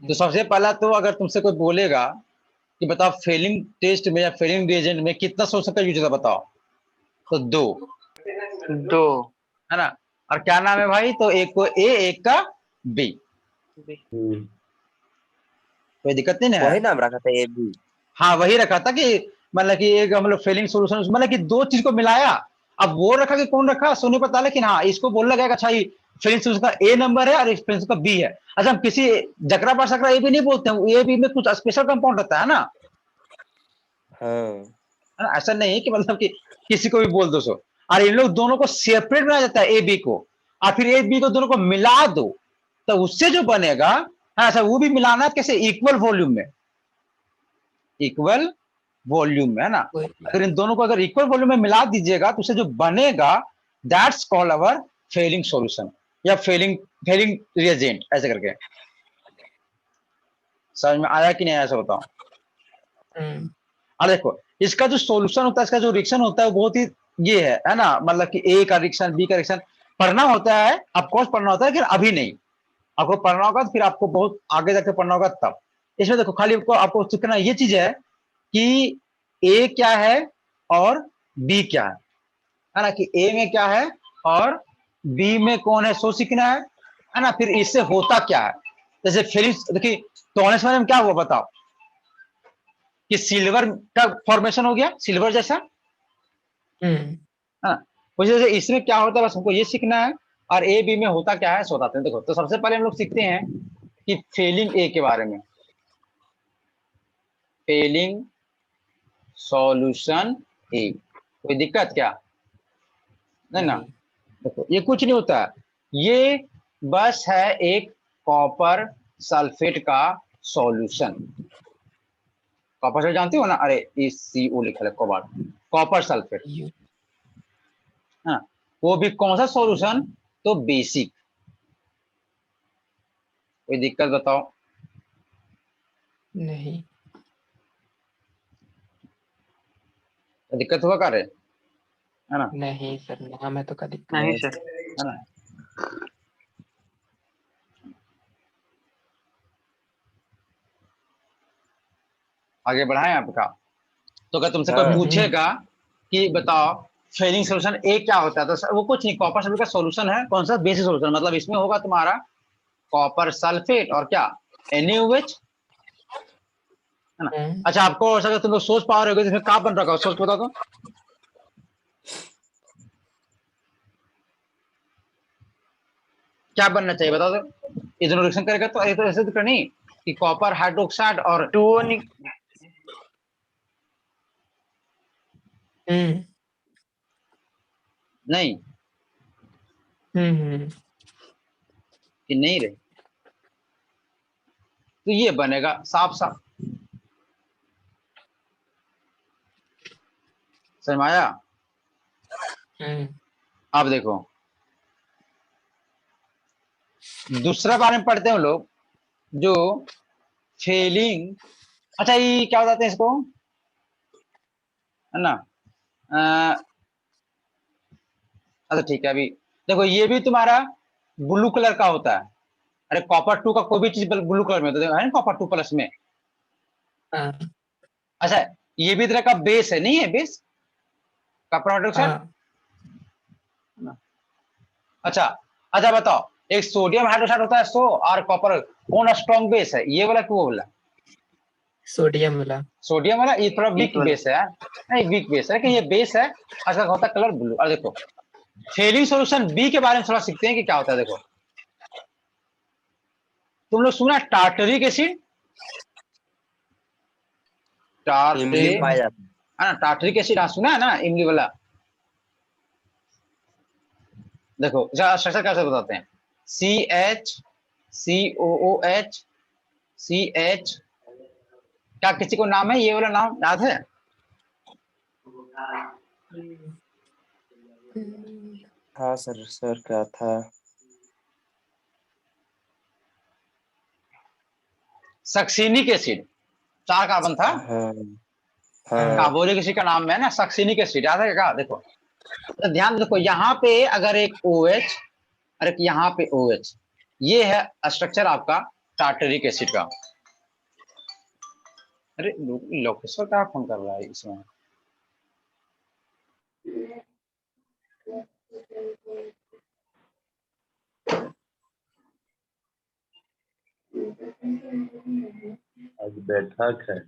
तो सबसे पहला तो अगर तुमसे कोई बोलेगा कि बताओ फेलिंग टेस्ट में या फेलिंग रिएजेंट में कितना सॉल्यूशन का यूज होता है बताओ, तो दो है ना, और क्या नाम है भाई, तो एक को ए एक का बी। कोई दिक्कत नहीं है, वही नाम रखा था ये भी। हाँ वही रखा था कि मतलब कि एक हम लोग फेलिंग सोल्यूशन, मतलब कि दो चीज को मिलाया। अब वो रखा कि कौन रखा सो नहीं पता, लेकिन हाँ इसको बोलना गया अच्छा ये फेलिंग सोल्यूशन का ए नंबर है और फेलिंग का बी है। अच्छा हम किसी जकरा पर सकरा ए भी नहीं बोलते हैं, ए बी में कुछ स्पेशल कंपाउंड रहता है ना, हाँ ऐसा नहीं कि मतलब कि किसी को भी बोल दो सो। और इन लोग दोनों को सेपरेट बनाया जाता है ए बी को, और फिर ए बी को दोनों को मिला दो, तो उससे जो बनेगा, अच्छा वो भी मिलाना कैसे, इक्वल वॉल्यूम में, इक्वल वॉल्यूम में, है ना। अगर इन दोनों को अगर इक्वल वॉल्यूम में मिला दीजिएगा तो उसे जो बनेगा that's called our Fehling solution. या फेलिंग फेलिंग रिएजेंट ऐसे करके। समझ में आया कि नहीं आया, ऐसा बताओ। हम्म, और देखो इसका जो सॉल्यूशन होता है, इसका जो रिएक्शन होता है वो बहुत ही ये है ना, मतलब कि ए का रिएक्शन बी का रिएक्शन पढ़ना होता है, ऑफकोर्स पढ़ना होता है, लेकिन अभी नहीं। आपको पढ़ना होगा तो फिर आपको बहुत आगे जाके पढ़ना होगा तब। इसमें देखो खाली आपको आपको सीखना ये चीज है कि ए क्या है और बी क्या है ना, कि ए में क्या है और बी में कौन है, सो सीखना है ना। फिर इससे होता क्या है, जैसे फिलिप्स देखिए, तो ऑनेस्ट में क्या हुआ बताओ, कि सिल्वर का फॉर्मेशन हो गया, सिल्वर जैसा, हम्म, हाँ। उसी जैसे इसमें क्या होता है बस हमको ये सीखना है, और ए बी में होता क्या है सो बताते हैं। देखो तो सबसे पहले हम लोग सीखते हैं कि फेलिंग ए के बारे में, फेलिंग सॉल्यूशन ए, कोई दिक्कत क्या, नहीं ना। नहीं। देखो ये कुछ नहीं होता, ये बस है एक कॉपर सल्फेट का सॉल्यूशन। कॉपर सल्फेट जानते हो ना, अरे CO लिखा है कॉपर, कॉपर सल्फेट, यू हाँ। वो भी कौन सा सॉल्यूशन, तो बेसिक। कोई दिक्कत बताओ, नहीं। कोई दिक्कत हुआ करे, है ना, नहीं सर, नाम है तो का दिक्कत। नहीं नहीं सर। है ना। आगे बढ़ाएं आपका, तो अगर तुमसे कोई हाँ पूछेगा कि बताओ फेलिंग सॉल्यूशन ए क्या होता है, तो वो कुछ नहीं, कॉपर सल्फेट का सॉल्यूशन है, कौन सा, बेसिक सॉल्यूशन, मतलब इसमें होगा तुम्हारा कॉपर सल्फेट और क्या, NaOH, है ना। हम्म, अच्छा आपको अगर तुम लोग सोच पा रहे हो इसमें क्या बन रखा है, सोच बता दो, क्या बनना चाहिए बता दो। ये दोनों रिएक्शन करेगा तो ऐसे तो करनी कि कॉपर हाइड्रोक्साइड और 2O हम्म, नहीं, हम्म, कि नहीं रहे, तो ये बनेगा साफ साफ, समझ में आया। हम्म, आप देखो दूसरा बारे में पढ़ते हैं हम लोग, जो फेलिंग, अच्छा ये क्या बताते हैं इसको, है ना, अच्छा ठीक है, अभी देखो ये भी तुम्हारा ब्लू कलर का होता है। अरे कॉपर 2 का कोई भी चीज ब्लू कलर में होता है ना, कॉपर 2 प्लस में। हाँ, अच्छा ये भी तरह का बेस है, नहीं है बेस, कॉपर हाइड्रोक्साइड। हाँ, अच्छा, अच्छा बताओ, एक सोडियम हाइड्रोक्साइड होता है सो, और कॉपर, कौन स्ट्रॉन्ग बेस है, ये वाला कि वो वाला, सोडियम वाला। सोडियम वाला, ये थोड़ा ईट वीक वाला। बेस है, नहीं वीक बेस है कि ये बेस है, अच्छा होता है कलर ब्लू। और देखो फेलिंग सॉल्यूशन बी के बारे में थोड़ा सीखते हैं कि क्या होता है। देखो तुम लोग सुना टार्टरिक एसिड, टार्टे, इमली में पाया है जाता ना, टार्टरिक एसिड सुना है ना, इमली वाला। देखो स्ट्रक्चर कैसे बताते हैं, CH COOH क्या किसी को नाम है, ये वाला नाम याद है, है। हाँ सर, सर क्या था। सक्सिनिक एसिड, 4 कार्बन था, हाँ हाँ, हाँ। कार्बोलिक एसिड का नाम है ना सक्सिनिक एसिड, याद है क्या, देखो तो ध्यान देखो यहाँ पे अगर एक OH और एक यहाँ पे OH, ये है स्ट्रक्चर आपका टार्टरिक एसिड का। अरे लोकेश्वर क्या फोन कर रहा है इसमें, आज बैठक है।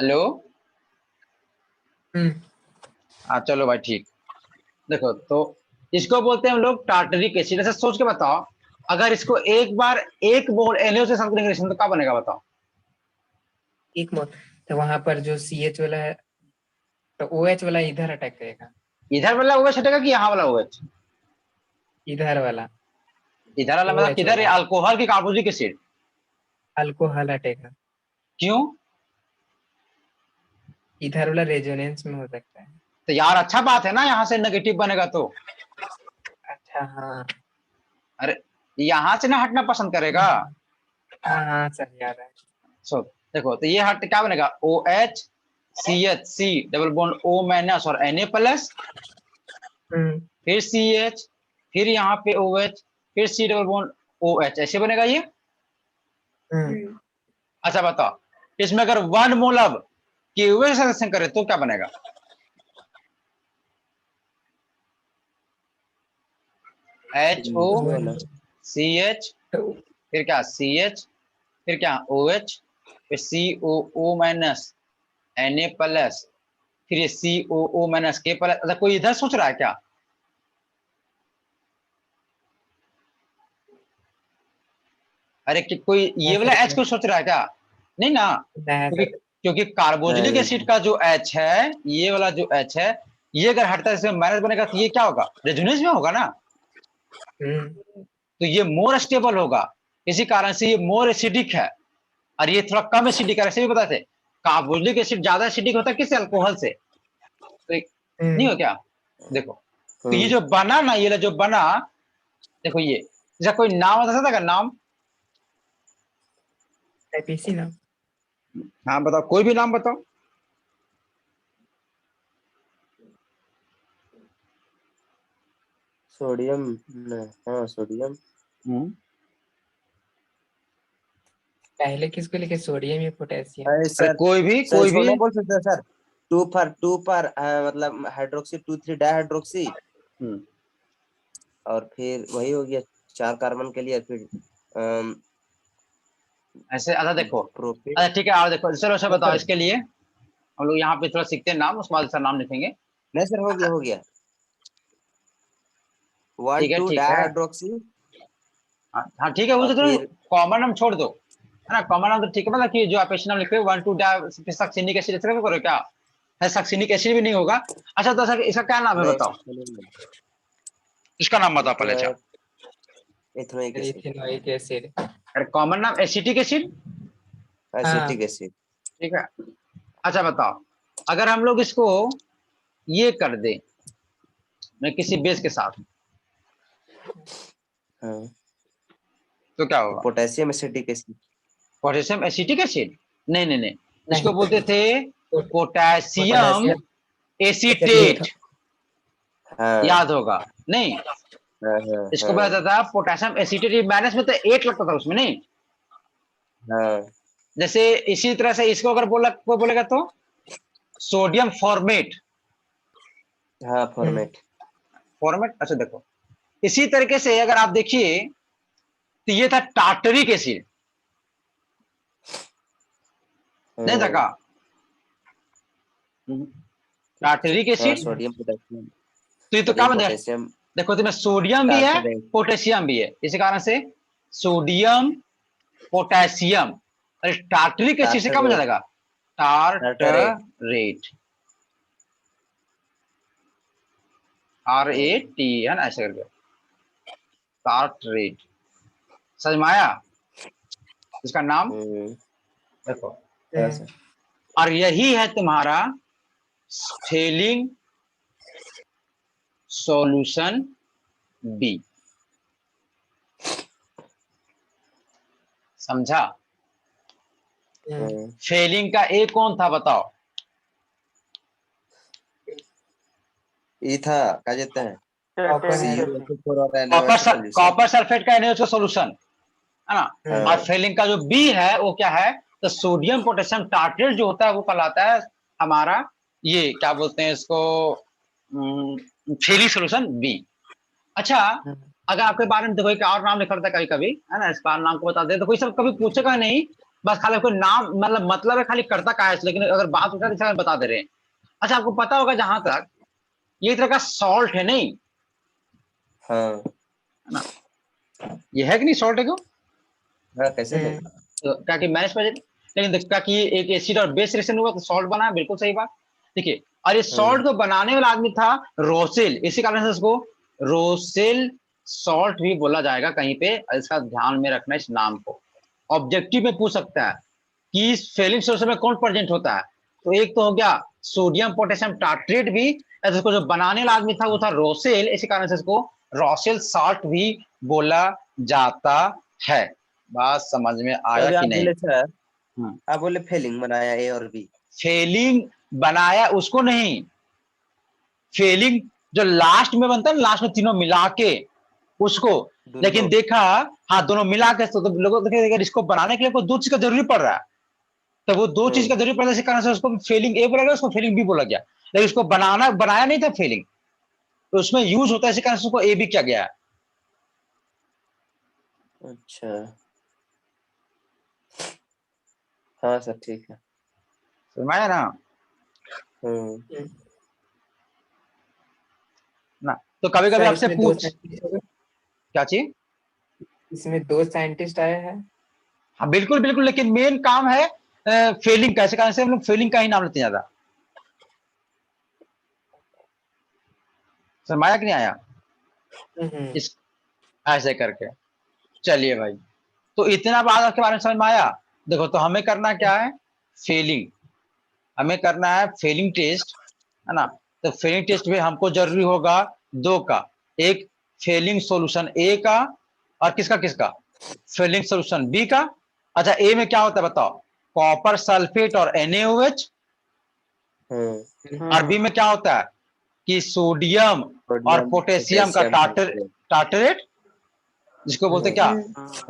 हेलो। हम्म। हाँ चलो भाई ठीक। देखो तो इसको बोलते हैं हम लोग टार्टरिक एसिड। ऐसा सोच के बताओ, अगर इसको एक बार एक मोल NaO से सल्फर रिएक्शन तो क्या बनेगा बताओ। एक मोल, तो वहां पर जो CH वाला है, तो OH वाला इधर अटैक करेगा। इधर वाला OH हटेगा कि यहाँ वाला OH? इधर वाला इधर वाला मतलब OH किधर है, वाला अल्कोहल की कार्बोक्सिलिक एसिड? अल्कोहल हटेगा। क्यों? इधर वाला रेजोनेंस में हो सकता है। तो यार अच्छा बात है ना, यहाँ से नेगेटिव बनेगा तो। अच्छा हाँ। अरे यहाँ से ना हटना पसंद करेगा। हाँ हाँ सर याद है। सो देखो तो ये हट क्या बनेगा, OH CH C double bond O minus और Na प्लस, फिर CH, फिर यहाँ पे OH, फिर C डबल बॉन्ड OH, ऐसे बनेगा ये। अच्छा बताओ, इसमें अगर 1 मोल अब KOH से रिएक्शन करे तो क्या बनेगा? HO CH, फिर क्या CH, फिर क्या OH, फिर COO माइनस Na प्लस, फिर ये COO माइनस K प्लस। अच्छा कोई इधर सोच रहा है क्या? अरे कि कोई ये वाला H को सोच रहा है क्या? नहीं ना, क्योंकि कार्बोक्सिलिक एसिड का जो H है, ये वाला जो H है, ये अगर हटता है इसमें माइनस बनेगा तो ये क्या होगा, रेजोनेंस में होगा ना। तो ये मोर स्टेबल होगा, इसी कारण से ये मोर एसिडिक है और ये थोड़ा कम एसिडिक है। ऐसे भी बताते कार्बोक्सिलिक एसिड ज्यादा एसिडिक होता है किससे, अल्कोहल से। तो नहीं हो क्या? देखो तो ये जो बना ना, ये जो बना, देखो ये, इसका कोई नाम बता सकता है? नाम IPC ना। हाँ बताओ, कोई भी नाम बताओ। सोडियम, हाँ सोडियम। पहले किसको लिखे, सोडियम या पोटेशियम? अरे सर, कोई भी सर कोई इसको भी। नहीं बोल सकते सर? टू पर मतलब हाइड्रोक्सी 2,3 डाइहाइड्रोक्सी, और फिर वही हो गया 4 कार्बन के लिए, फिर ऐसे अच्छा देखो, प्रोपेन। अच्छा ठीक है आओ देखो, चलो अच्छा बताओ सर इसके लिए हम लोग यहाँ पे थोड़ा सीखते हैं नाम, उसके बाद सर नाम लिखेंगे। नहीं सर, हो गया 1 ठीक है 2 ठीक है। डाइहाइड्रोक्सी, हाँ ठीक है, वो और तो फिर कॉमन नाम छोड़ दो, है ना। कॉमन नाम तो ठीक है, मतलब कि जो आप एसिड नाम लिख रहे हो 1 2 सक्सिनिक एसिड ऐसे करो क्या है, सक्सिनिक एसिड भी नहीं होगा। अच्छा तो सर इसका क्या नाम है नहीं बताओ, सर, इसका नाम बताओ इसको पहले। है अच्छा इथेनोइक एसिड, इथेनोइक एसिड। अरे कॉमन नाम एसिटिक एसिड, हाँ। Acetic acid. ठीक है। अच्छा बताओ, अगर हम लोग इसको ये कर दे मैं किसी बेस के साथ, हाँ, तो क्या होगा? Potassium acetic acid. Potassium acetic acid? नहीं नहीं नहीं, इसको नहीं, बोलते थे पोटेशियम पोटेशियम एसीटेट, हाँ याद होगा नहीं? हाँ हाँ इसको बोला हाँ जाता था पोटेशियम एसीटेट, माइनस में तो 8 लगता था उसमें, नहीं? हाँ जैसे इसी तरह से इसको अगर बोला कोई बोलेगा तो सोडियम फॉर्मेट, हाँ फॉर्मेट। फॉर्मेट। अच्छा देखो इसी तरीके से अगर आप देखिए तो ये था टार्टरिक एसिड, नहीं था का? टार्टरिक हाँ एसिड। सोडियम पोटेशियम, तो ये तो क्या सोडियम बन गया, पोटेशियम देखो तो में सोडियम भी है टार्टरेट। पोटेशियम भी है, इसी कारण से सोडियम पोटेशियम। अरे टार्टरिक एसिड से क्या बन टार्टरेट, जाएगा, टार्टरेट। टार्टरेट, RAT है ना, ऐसे करके टार्टरेट। समझ में आया इसका नाम? देखो हाँ सर। और यही है तुम्हारा स्फेलिंग सॉल्यूशन बी, समझा? फेलिंग का ए कौन था बताओ? ये था क्या कहते हैं, CuSO4 और कॉपर सल्फेट का NaOH का सॉल्यूशन है ना। हाँ। और फेलिंग का जो बी है वो क्या है, तो सोडियम पोटेशियम टार्ट्रेट जो होता है वो कहलाता है हमारा, ये क्या बोलते हैं इसको, फेलिंग सॉल्यूशन बी। अच्छा अगर आपके बारे में देखो एक और नाम लिखा रहता है कभी कभी, है ना, इस बार नाम को बता दे तो कोई सब कभी पूछेगा नहीं बस खाली कोई नाम मतलब है खाली करता का है, लेकिन अगर बात उठा तो बता दे रहे हैं। अच्छा आपको पता होगा जहां तक ये एक तरह का सॉल्ट है नहीं, हाँ है ना? ये है कि नहीं सॉल्ट है क्यों? हाँ, कैसे नहीं। तो क्या कि मैंने समझ, लेकिन क्या कि एक एसिड और बेस रिएक्शन हुआ तो सॉल्ट बना, बिल्कुल सही बात। देखिए, और ये सॉल्ट को बनाने वाला आदमी था रोसेल, इसी कारण से इसको रोसेल सॉल्ट भी बोला जाएगा कहीं पे, इसका ध्यान में रखना इस नाम को। ऑब्जेक्टिव में पूछ सकता है कि इस फेलिंग सोल्यूशन में कौन प्रेजेंट होता है, तो एक तो हो गया सोडियम पोटेशियम टार्ट्रेट भी, इसको जो बनाने वाला आदमी था वो था रोसेल, इसी कारण से इसको रोसेल सॉल्ट भी बोला जाता है। बात समझ में आया अभी कि आप नहीं? बोले सर, आप बोले फेलिंग बनाया ए और बी। फेलिंग बनाया उसको नहीं, फेलिंग जो लास्ट में बनता है ना, लास्ट में तीनों मिला के उसको। लेकिन देखा, हाँ दोनों मिला के, तो लोगों देखे अगर इसको बनाने के लिए कोई दो चीज का जरूरी पड़ रहा है, तो वो दो चीज का जरूरी पड़ रहा है, इसी कारण से उसको फेलिंग ए बोला गया, उसको फेलिंग बी बोला गया। लेकिन इसको बनाया नहीं था फेलिंग, तो उसमें यूज होता है, इसी कारण से उसको ए भी किया गया है। अच्छा हाँ सर ठीक है। समझ आया ना? ना तो कभी कभी सर आपसे इसमें पूछ, क्या चीज? इसमें 2 साइंटिस्ट आए हैं। हाँ बिल्कुल बिल्कुल, लेकिन मेन काम है फेलिंग का, इसी कारण से हम लोग फेलिंग का ही नाम लेते हैं ज्यादा। समझ आया कि नहीं आया? इस ऐसे करके चलिए भाई, तो इतना बात आपके बारे में समझ में आया। देखो तो हमें करना क्या है, फेलिंग, हमें करना है फेलिंग टेस्ट, है ना? तो फेलिंग टेस्ट में हमको जरूरी होगा दो का, एक फेलिंग सॉल्यूशन ए का, और किसका किसका, फेलिंग सॉल्यूशन बी का। अच्छा ए में क्या होता है बताओ, कॉपर सल्फेट और NaOH, और बी में क्या होता है कि सोडियम और पोटेशियम का टार्टरेट, जिसको बोलते क्या,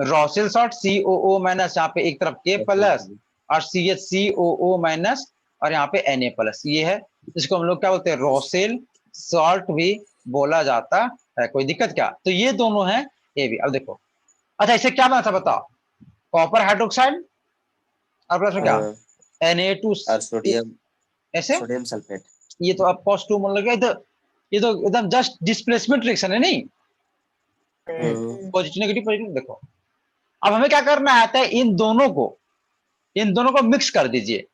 रोसेल सॉल्ट, COO माइनस, यहाँ पे एक तरफ K प्लस और CHCOO माइनस, और यहाँ पे Na प्लस, ये है इसको हम लोग क्या बोलते हैं, रोसेल सॉल्ट भी बोला जाता है। कोई दिक्कत क्या? तो ये दोनों है ये भी। अब देखो, अच्छा इसे क्या बना था बताओ, कॉपर हाइड्रोक्साइड और प्लस में क्या, Na2 और सोडियम, ऐसे, सोडियम सल्फेट। ये तो अब पॉजिटिव मन लग गया, ये तो एकदम जस्ट डिस्प्लेसमेंट रिएक्शन है नहीं, पॉजिटिव नेगेटिव पॉजिटिव। देखो अब हमें क्या करना है, इन दोनों को मिक्स कर दीजिए,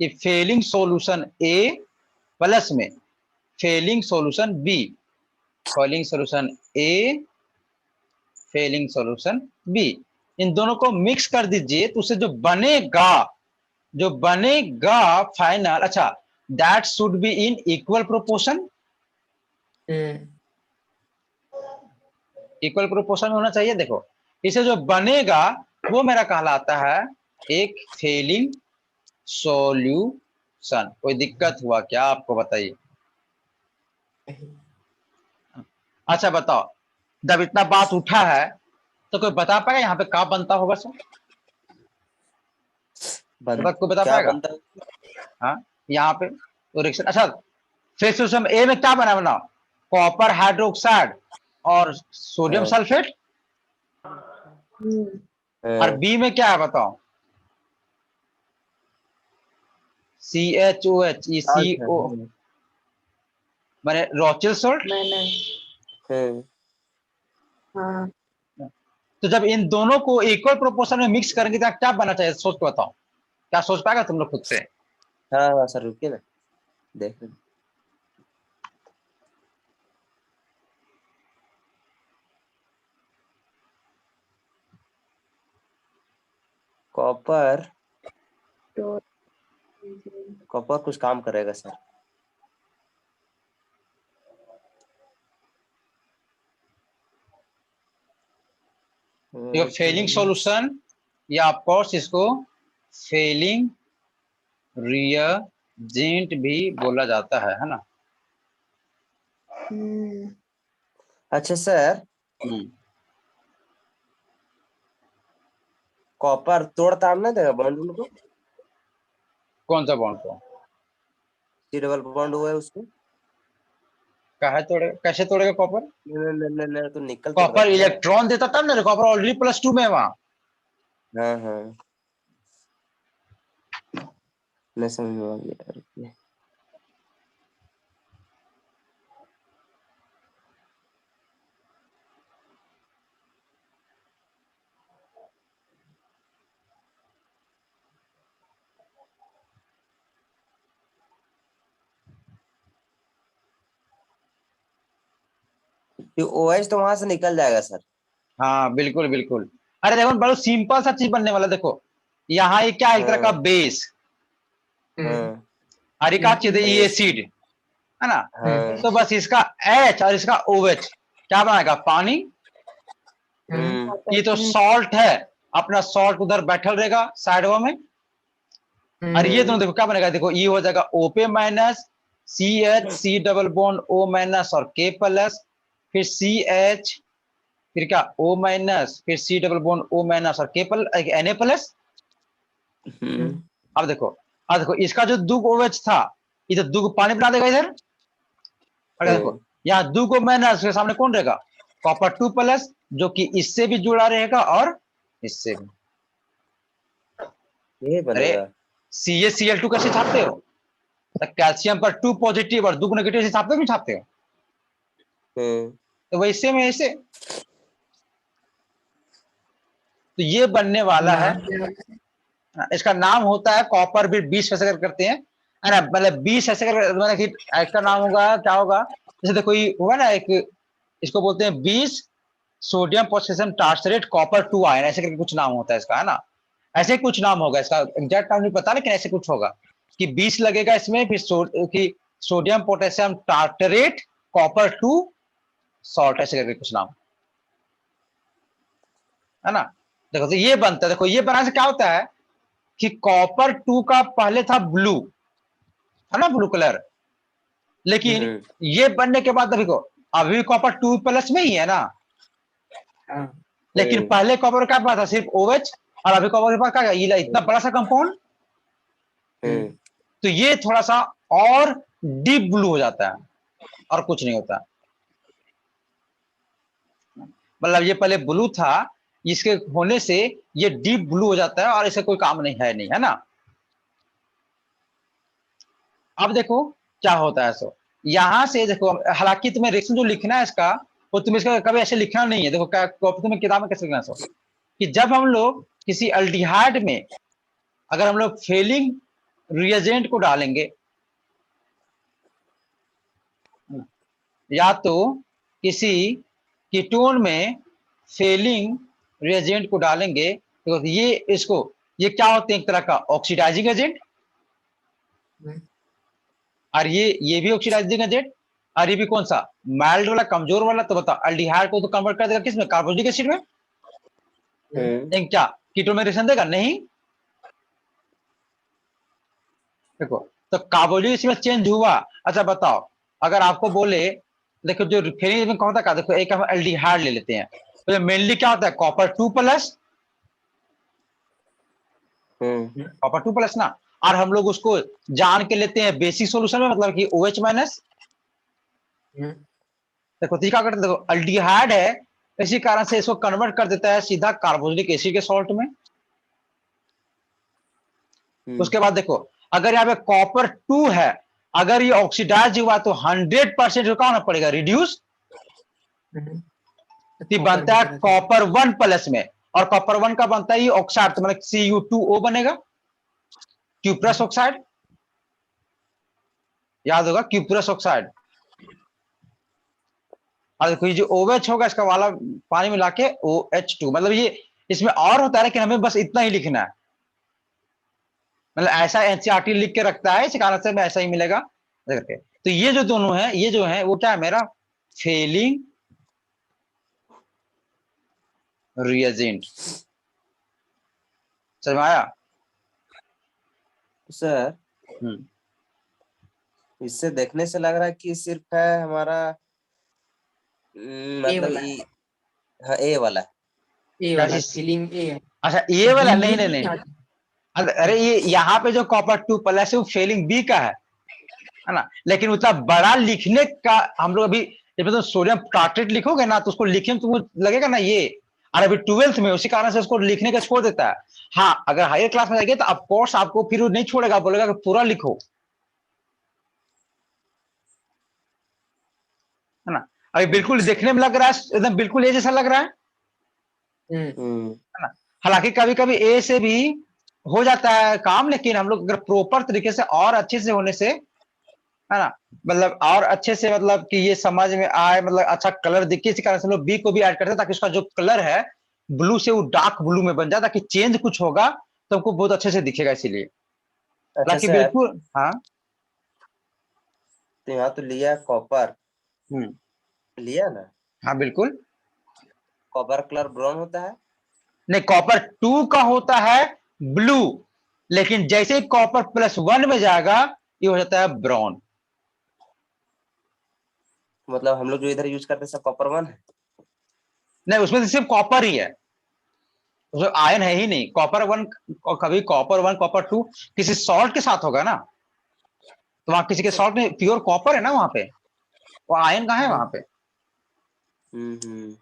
कि फेलिंग सॉल्यूशन ए प्लस में Fehling solution B, Fehling solution A, Fehling solution B, इन दोनों को मिक्स कर दीजिए, तो उससे जो बनेगा फाइनल, अच्छा that should be in equal proportion, equal proportion में होना चाहिए। देखो इसे जो बनेगा वो मेरा कहलाता है एक फेलिंग सॉल्यूशन। कोई दिक्कत हुआ क्या आपको, बताइए? अच्छा बताओ, जब इतना बात उठा है तो कोई बता पाएगा यहाँ पे क्या बनता होगा सर? कोई बता पाएगा? हाँ यहाँ पे तो रिएक्शन, अच्छा फेस सिस्टम ए में क्या बना, कॉपर हाइड्रोक्साइड और सोडियम सल्फेट, और बी में क्या है बताओ, CHOH, CO माने रोचेल सॉल्ट। हाँ तो जब इन दोनों को इक्वल प्रोपोर्शन में मिक्स करेंगे तो क्या बनना चाहिए, सोच के बताओ, क्या सोच पाएगा तुम लोग खुद से? हाँ हाँ सर रुकिए ना, देख रहे। कॉपर, तो कॉपर कुछ काम करेगा सर। फेलिंग सॉल्यूशन या ऑफ कोर्स इसको फेलिंग रिएजेंट भी बोला जाता है ना? अच्छा सर, कॉपर तोड़ ताड़ ना देगा बॉन्ड उनको? कौन सा बॉन्ड को? C डबल बॉन्ड हुआ है उसको, कैसे तोड़ेगा कॉपर? नहीं तो निकल कॉपर इलेक्ट्रॉन देता तब ना, कॉपर ऑलरेडी +2 में है वहां। हाँ हाँ नहीं समझ में आ गया रुकिए। ये OH तो वहां से निकल जाएगा सर। हाँ बिल्कुल बिल्कुल। अरे देखो बहुत सिंपल सा चीज बनने वाला, देखो यहाँ ये क्या है, एक तरह का हाँ। बेस, हाँ और ये क्या चीज है, ये एसिड है ना। हाँ। तो बस इसका H और इसका OH क्या बनाएगा, पानी। ये तो सॉल्ट है, अपना सॉल्ट उधर बैठल रहेगा साइड में। और ये दोनों देखो क्या बनेगा, देखो ये हो जाएगा OP minus CH, C double bond O minus और K प्लस, फिर CH, फिर क्या O माइनस, फिर C double bond O minus और K प्लस Na प्लस। अब देखो इसका जो दो OH था, इधर दो पानी बना देगा इधर। अरे देखो यहाँ दो को माइनस के सामने कौन रहेगा, कॉपर 2 प्लस, जो कि इससे भी जुड़ा रहेगा और इससे भी। ये बनेगा। CaCl2 कैसे छापते हो, तो कैल्शियम पर 2 पॉजिटिव और 2 नेगेटिव से छापते हो, नहीं छापते हो। तो वैसे में ऐसे तो ये बनने वाला है। इसका नाम होता है कॉपर भी 20 ऐसे करते हैं, है ना, मतलब 20 ऐसे कर, मतलब कि इसका नाम होगा क्या होगा, जैसे देखो ये होगा ना एक, इसको बोलते हैं 20 सोडियम पोटेशियम टार्सरेट कॉपर 2 आयन, ऐसे करके कुछ नाम होता है इसका, है ना। ऐसे कुछ नाम होगा इसका, एग्जैक्ट नाम नहीं पता, लेकिन ऐसे कुछ होगा कि 20 लगेगा इसमें, फिर sodium potassium tartrate copper 2 salt, ऐसे करके कुछ नाम, है ना। देखो तो ये बनता है, देखो ये बनाने से क्या होता है कि कॉपर 2 का पहले था ब्लू, है ना, ब्लू कलर, लेकिन ये बनने के बाद देखो अभी कॉपर 2 प्लस में ही है ना, लेकिन पहले कॉपर का पास था सिर्फ OH, और अभी कॉपर के पास क्या है, ये इतना बड़ा सा कंपाउंड। तो ये थोड़ा सा और डीप ब्लू हो जाता है, और कुछ नहीं होता, मतलब ये पहले ब्लू था, इसके होने से ये डीप ब्लू हो जाता है, और इसे कोई काम नहीं है ना। अब देखो क्या होता है, सो यहां से देखो, हालांकि तुम्हें रिएक्शन जो लिखना है इसका, वो तुम्हें इसका कभी ऐसे लिखना नहीं है। देखो कॉपी तुम्हें किताब में कैसे लिखना है, सो कि जब हम लोग किसी अल्डिहाइड में अगर हम लोग फेलिंग रिएजेंट को डालेंगे, या तो किसी कीटोन में फेलिंग रिएजेंट को डालेंगे, तो ये इसको, ये क्या होते हैं, एक तरह का ऑक्सीडाइजिंग एजेंट, और ये भी ऑक्सीडाइजिंग एजेंट, और ये भी कौन सा, माइल्ड वाला, कमजोर वाला। तो बताओ अल्डिहाइड को तो कन्वर्ट कर देगा किस में, कार्बोनिक एसिड में। क्या कीटोन में रिएक्शन देगा, नहीं। देखो तो कार्बोनिक एसिड में चेंज हुआ। अच्छा बताओ, अगर आपको बोले, देखो जो फेलिंग में कौन होता है, देखो एक हम एल्डिहाइड ले लेते हैं, तो मेनली क्या होता है, कॉपर 2 प्लस, कॉपर 2 प्लस ना, और हम लोग उसको जान के लेते हैं बेसिक सॉल्यूशन में, मतलब कि OH माइनस। देखो क्या करते, देखो अल्डिहाइड है, इसी कारण से इसको कन्वर्ट कर देता है सीधा कार्बोनिक एसिड के सॉल्ट में। उसके बाद देखो अगर यहाँ पे कॉपर 2 है, अगर ये ऑक्सीडाइज हुआ तो 100% क्या होना पड़ेगा, रिड्यूस, बनता है कॉपर 1 प्लस में, और कॉपर 1 का बनता है ये ऑक्साइड, तो मतलब Cu2O बनेगा, क्यूप्रस ऑक्साइड, याद होगा क्यूप्रस ऑक्साइड। और देखो ये जो OH होगा इसका वाला पानी मिला के OH2, मतलब ये इसमें और होता है, लेकिन हमें बस इतना ही लिखना है, मतलब ऐसा NCERT लिख के रखता है, इस कारण से हमें ऐसा ही मिलेगा करके। तो ये जो दोनों है, ये जो है वो क्या है, मेरा फेलिंग रिएजेंट। समझ में आया सर? इससे देखने से लग रहा है कि सिर्फ है हमारा मतलब हाँ ए वाला फीलिंग ए। अच्छा ये वाला नहीं नहीं नहीं, अरे ये यहाँ पे जो कॉपर 2 प्लस है वो फेलिंग बी का है ना, लेकिन उतना बड़ा लिखने का हम लोग अभी, जब तो सोडियम टार्ट्रेट लिखोगे ना, तो उसको लिखने में तुमको लगेगा ना ये, और अभी 12th में, उसी कारण से उसको लिखने का छोड़ देता है। हाँ, अगर हायर क्लास में जाएंगे तो ऑफ कोर्स आपको फिर वो नहीं छोड़ेगा, बोलेगा कि पूरा लिखो, है ना। अभी बिल्कुल देखने में लग रहा है एकदम बिल्कुल ए जैसा लग रहा है हम्म ना। हालांकि कभी कभी ए से भी हो जाता है काम, लेकिन हम लोग अगर प्रॉपर तरीके से और अच्छे से होने से, है ना, मतलब और अच्छे से, मतलब कि ये समझ में आए, मतलब अच्छा कलर दिखे, इसी कारण से हम लोग बी को भी ऐड करते हैं ताकि उसका जो कलर है ब्लू से वो डार्क ब्लू में बन जाए, ताकि चेंज कुछ होगा तो हमको बहुत अच्छे से दिखेगा, इसीलिए। अच्छा हालांकि सर, बिल्कुल हाँ। तो यहाँ तो लिया कॉपर, हम्म। लिया ना। हाँ बिल्कुल। कॉपर कलर ब्राउन होता है। नहीं, कॉपर 2 का होता है ब्लू, लेकिन जैसे ही कॉपर +1 में जाएगा ये हो जाता है ब्राउन। मतलब हम लोग जो इधर यूज करते हैं सब कॉपर 1 है। नहीं, उसमें तो सिर्फ कॉपर ही है, उसमें आयन है ही नहीं। कॉपर 1, कभी कॉपर 1 कॉपर 2 किसी सॉल्ट के साथ होगा ना, तो वहां किसी के सॉल्ट में प्योर कॉपर है ना, वहां पे वो आयन कहाँ है वहां पे, हम्म।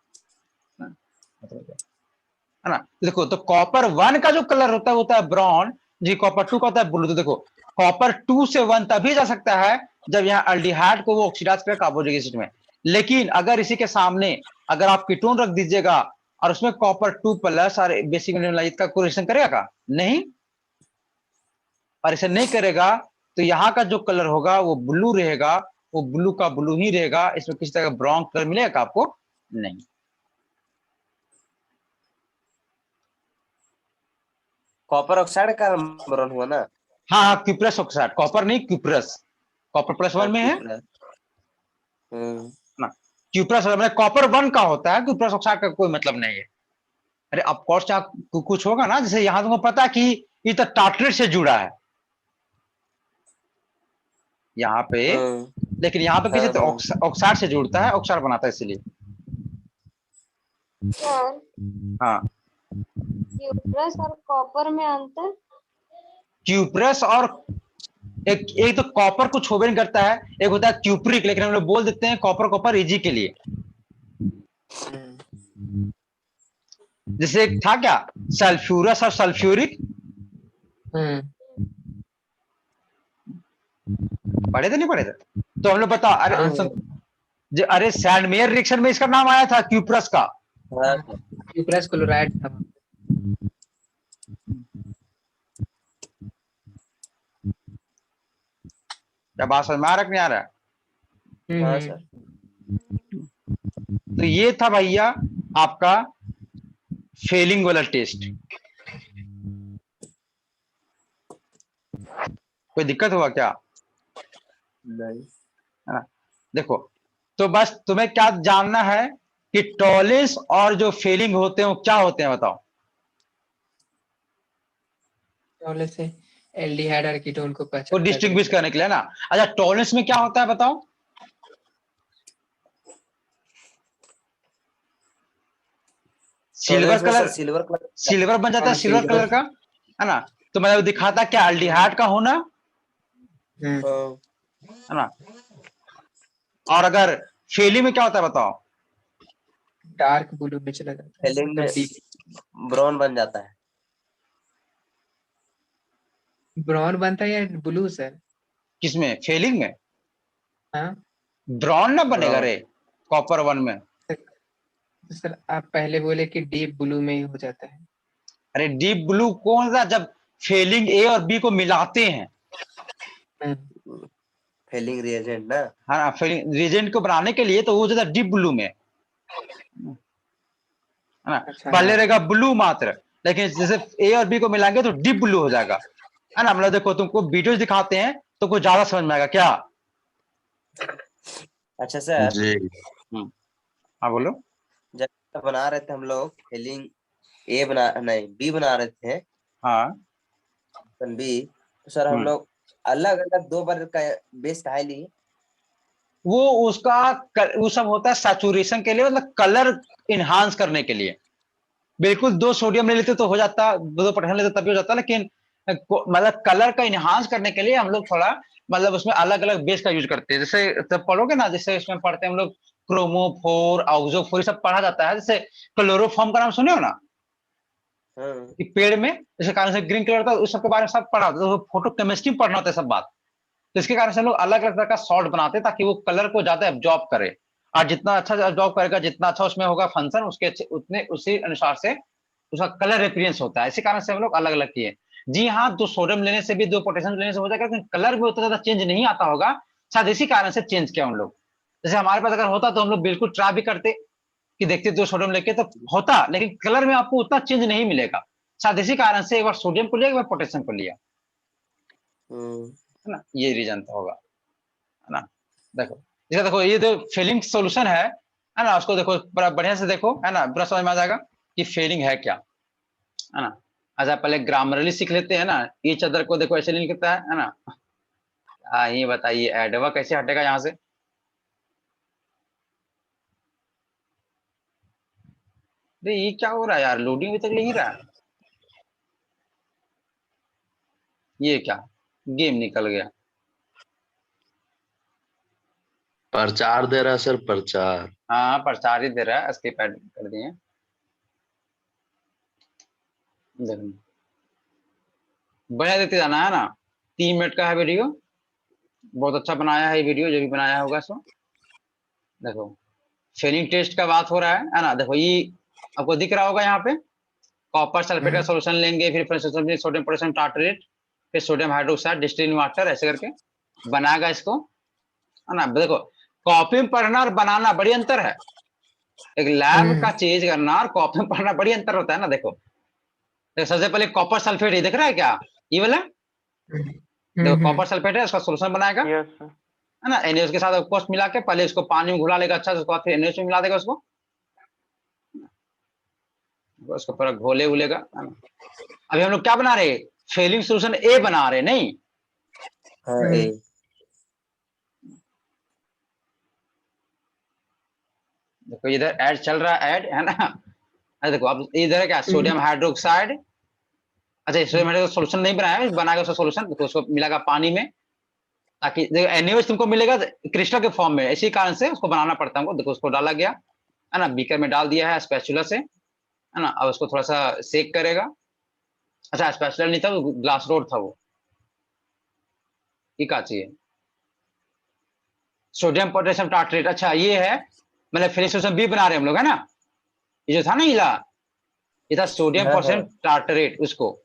है ना। देखो, तो कॉपर 1 का जो कलर होता है ब्राउन, जी कॉपर 2 का होता है ब्लू। तो देखो, कॉपर 2 से 1 तभी जा सकता है जब यहाँ अल्डिहाइड को वो ऑक्सीडाइज कर कार्बोनिक एसिड में। लेकिन अगर इसी के सामने अगर आप कीटोन रख दीजिएगा और उसमें कॉपर 2+ और बेसिक मिनरलाइज का कोरिलेशन करेगा का? नहीं, और इसे नहीं करेगा तो यहाँ का जो कलर होगा वो ब्लू रहेगा, वो ब्लू का ब्लू ही रहेगा, इसमें किसी तरह का ब्राउन कलर मिलेगा आपको नहीं। कॉपर ऑक्साइड का ब्राउन हुआ ना। हाँ हाँ, क्यूप्रस ऑक्साइड, कॉपर नहीं क्यूप्रस, कॉपर +1 में है क्यूप्रस। हम्म। ना। क्यूप्रस मतलब कॉपर 1 का होता है, क्यूप्रस ऑक्साइड का कोई मतलब नहीं है। अरे ऑफ कोर्स कुछ होगा ना, जैसे यहाँ तुमको पता है कि ये तो टार्टरेट से जुड़ा है यहाँ पे, लेकिन यहाँ पे किसी तो ऑक्साइड से जुड़ता है, ऑक्साइड बनाता है इसीलिए। सर, हाँ, क्यूप्रस और कॉपर में अंतर? क्यूप्रस और एक तो कॉपर कुछ होबे नहीं करता है, एक होता है क्यूप्रिक, लेकिन हम लोग बोल देते हैं कॉपर कॉपर इजी के लिए। जैसे एक था क्या, सल्फ्यूरस और सल्फ्यूरिक, पढ़े थे नहीं पढ़े थे? तो हम लोग बता, अरे सैंडमेयर रिएक्शन में इसका नाम आया था क्यूप्रस का। क्यूप्रस क्लोराइड था। क्या बात समझ में आ रहा है कि नहीं आ रहा है? हाँ सर। तो ये था भैया आपका फेलिंग वाला टेस्ट। कोई दिक्कत हुआ क्या? नहीं। है ना। देखो, तो बस तुम्हें क्या जानना है कि टॉलेंस और जो फेलिंग होते हैं वो क्या होते हैं, बताओ। टॉलेंस से एल्डिहाइड और कीटोन को वो पहचान डिस्टिंग्विश करने के लिए ना। अच्छा, टॉलेंस में क्या होता है बताओ। सिल्वर कलर, सिल्वर बन जाता है सिल्वर कलर का, है ना। तो मतलब दिखाता क्या, अल्डिहाइड का होना, है ना। और अगर फेलिंग में क्या होता है बताओ। डार्क ब्लू में चला जाता है, फेलिंग में मतलब ब्राउन बन जाता है। ब्राउन बनता है या ब्लू सर? किसमें, फेलिंग में? हाँ ब्राउन ना बनेगा रे कॉपर 1 में। तो सर आप पहले बोले कि डीप ब्लू में ही हो जाता है। अरे डीप ब्लू कौन सा, जब फेलिंग ए और बी को मिलाते हैं, फेलिंग रिएजेंट ना। हाँ, फेलिंग रिएजेंट को बनाने के लिए तो वो ज्यादा डीप ब्लू में, है ना। अच्छा, पहले रहेगा ब्लू मात्र, लेकिन जैसे ए और बी को मिलाएंगे तो डीप ब्लू हो जाएगा, है ना। मतलब देखो, तुमको वीडियोस दिखाते हैं तो कुछ ज्यादा समझ में आएगा क्या। अच्छा सर, जी हाँ बोलो। जब बना रहे थे हम लोग फेलिंग ए बना नहीं बी बना रहे थे, हाँ बी, तो सर हम लोग अलग अलग 2 बार का बेस काहे लिए? वो उसका वो सब होता है सैचुरेशन के लिए, मतलब कलर इनहांस करने के लिए। बिल्कुल 2 सोडियम ले लेते तो हो जाता, 2 पोटेशियम लेते तभी हो जाता, लेकिन मतलब कलर का इनहांस करने के लिए हम लोग थोड़ा, मतलब उसमें अलग अलग बेस का यूज करते हैं। जैसे तब पढ़ोगे ना, जैसे इसमें पढ़ते हैं हम लोग क्रोमोफोर, ऑक्सोफोर, सब पढ़ा जाता है। जैसे क्लोरोफॉर्म का नाम सुने हो ना, हाँ कि पेड़ में इसके कारण से ग्रीन कलर होता है, उस सबके बारे में सब पढ़ा होता है, तो फोटो केमिस्ट्री में पढ़ना होता है सब बात। तो इसके कारण से हम लोग अलग अलग तरह का सॉल्ट बनाते हैं ताकि वो कलर को ज्यादा एब्जॉर्ब करे, और जितना अच्छा एब्जॉर्ब करेगा, जितना अच्छा उसमें होगा फंक्शन, उसके उतने उसी अनुसार से उसका कलर रिप्रेजेंस होता है। इसी कारण से हम लोग अलग अलग किए। जी हाँ, 2 सोडियम लेने से भी 2 पोटेशियम लेने से हो जाएगा, लेकिन कलर में उतना ज्यादा चेंज नहीं आता होगा, शायद इसी कारण से चेंज किया उन लोग। जैसे हमारे पास अगर होता तो हम लोग बिल्कुल ट्राई भी करते कि देखते 2 सोडियम लेके तो होता, लेकिन कलर में आपको उतना चेंज नहीं मिलेगा, शायद इसी कारण से एक बार सोडियम को लिया, एक बार पोटेशियम को लिया, है ना, ये रीजन तो होगा, है ना। देखो इसका देखो, ये जो फेलिंग सॉल्यूशन है ना, उसको देखो बड़ा बढ़िया से देखो, है ना, बड़ा समझ में आ जाएगा कि फेलिंग है क्या, है ना। अच्छा पहले ग्रामरली सीख लेते हैं ना, ये चादर को देखो ऐसे नहीं लिखता है ना। ये बताइए एडवा कैसे हटेगा यहाँ से? अरे ये क्या हो रहा है यार, लोडिंग अभी तक नहीं रहा है, ये क्या गेम निकल गया। प्रचार दे रहा है सर, प्रचार। हाँ प्रचार ही दे रहा है, स्किप ऐड कर दिए। देखो बढ़िया देते जाना है ना, 3 मिनट का है वीडियो, बहुत अच्छा बनाया है ये वीडियो, जो भी बनाया होगा सो। देखो फेलिंग टेस्ट का बात हो रहा है ना। देखो ये आपको दिख रहा होगा यहाँ पे, कॉपर सल्फेट का सॉल्यूशन लेंगे, फिर सोडियम पोटेशियम टार्टरेट, फिर सोडियम हाइड्रोक्साइड डिस्टिल्ड वाटर, ऐसे करके बनाएगा इसको, है ना। देखो कॉपी में पढ़ना और बनाना बड़ी अंतर है, एक लैब का चीज करना और कॉपी में पढ़ना बड़ी अंतर होता है ना। देखो सबसे पहले कॉपर सल्फेट, ये दिख रहा है क्या, ये वाला देखो कॉपर सल्फेट है, उसका सोल्यूशन बनाएगा, यस सर। है ना। NaOH के साथ ऑफकोर्स मिला के पहले उसको पानी में घुला लेगा अच्छा से, उसके बाद फिर NaOH में मिला देगा उसको पूरा घोले उलेगा, है ना। अभी हम लोग क्या बना रहे, फेलिंग सोल्यूशन ए बना रहे, नहीं देखो इधर ऐड चल रहा है, ऐड, है ना। अरे देखो अब इधर है क्या, सोडियम हाइड्रोक्साइड, अच्छा सोडियम हाइड्रोक्साइड सोल्यूशन नहीं बनाया, बनाएगा उसका सोल्यूशन, देखो उसको मिलागा पानी में, ताकि NaOH तुमको मिलेगा क्रिस्टल के फॉर्म में, इसी कारण से उसको बनाना पड़ता है हमको। देखो उसको डाला गया, है ना, बीकर में डाल दिया है स्पैचुला से, है ना। अब उसको थोड़ा सा सेक करेगा, अच्छा स्पैचुला नहीं था, ग्लास रोड था वो, ये क्या चाहिए, सोडियम पोटेशियम टार्टरेट, अच्छा ये है, मतलब फेलिंग सोल्यूशन बी बना रहे हम लोग, है ना। ये जो था ना इला, ये था सोडियम पोटेशियम टार्टरेट, उसको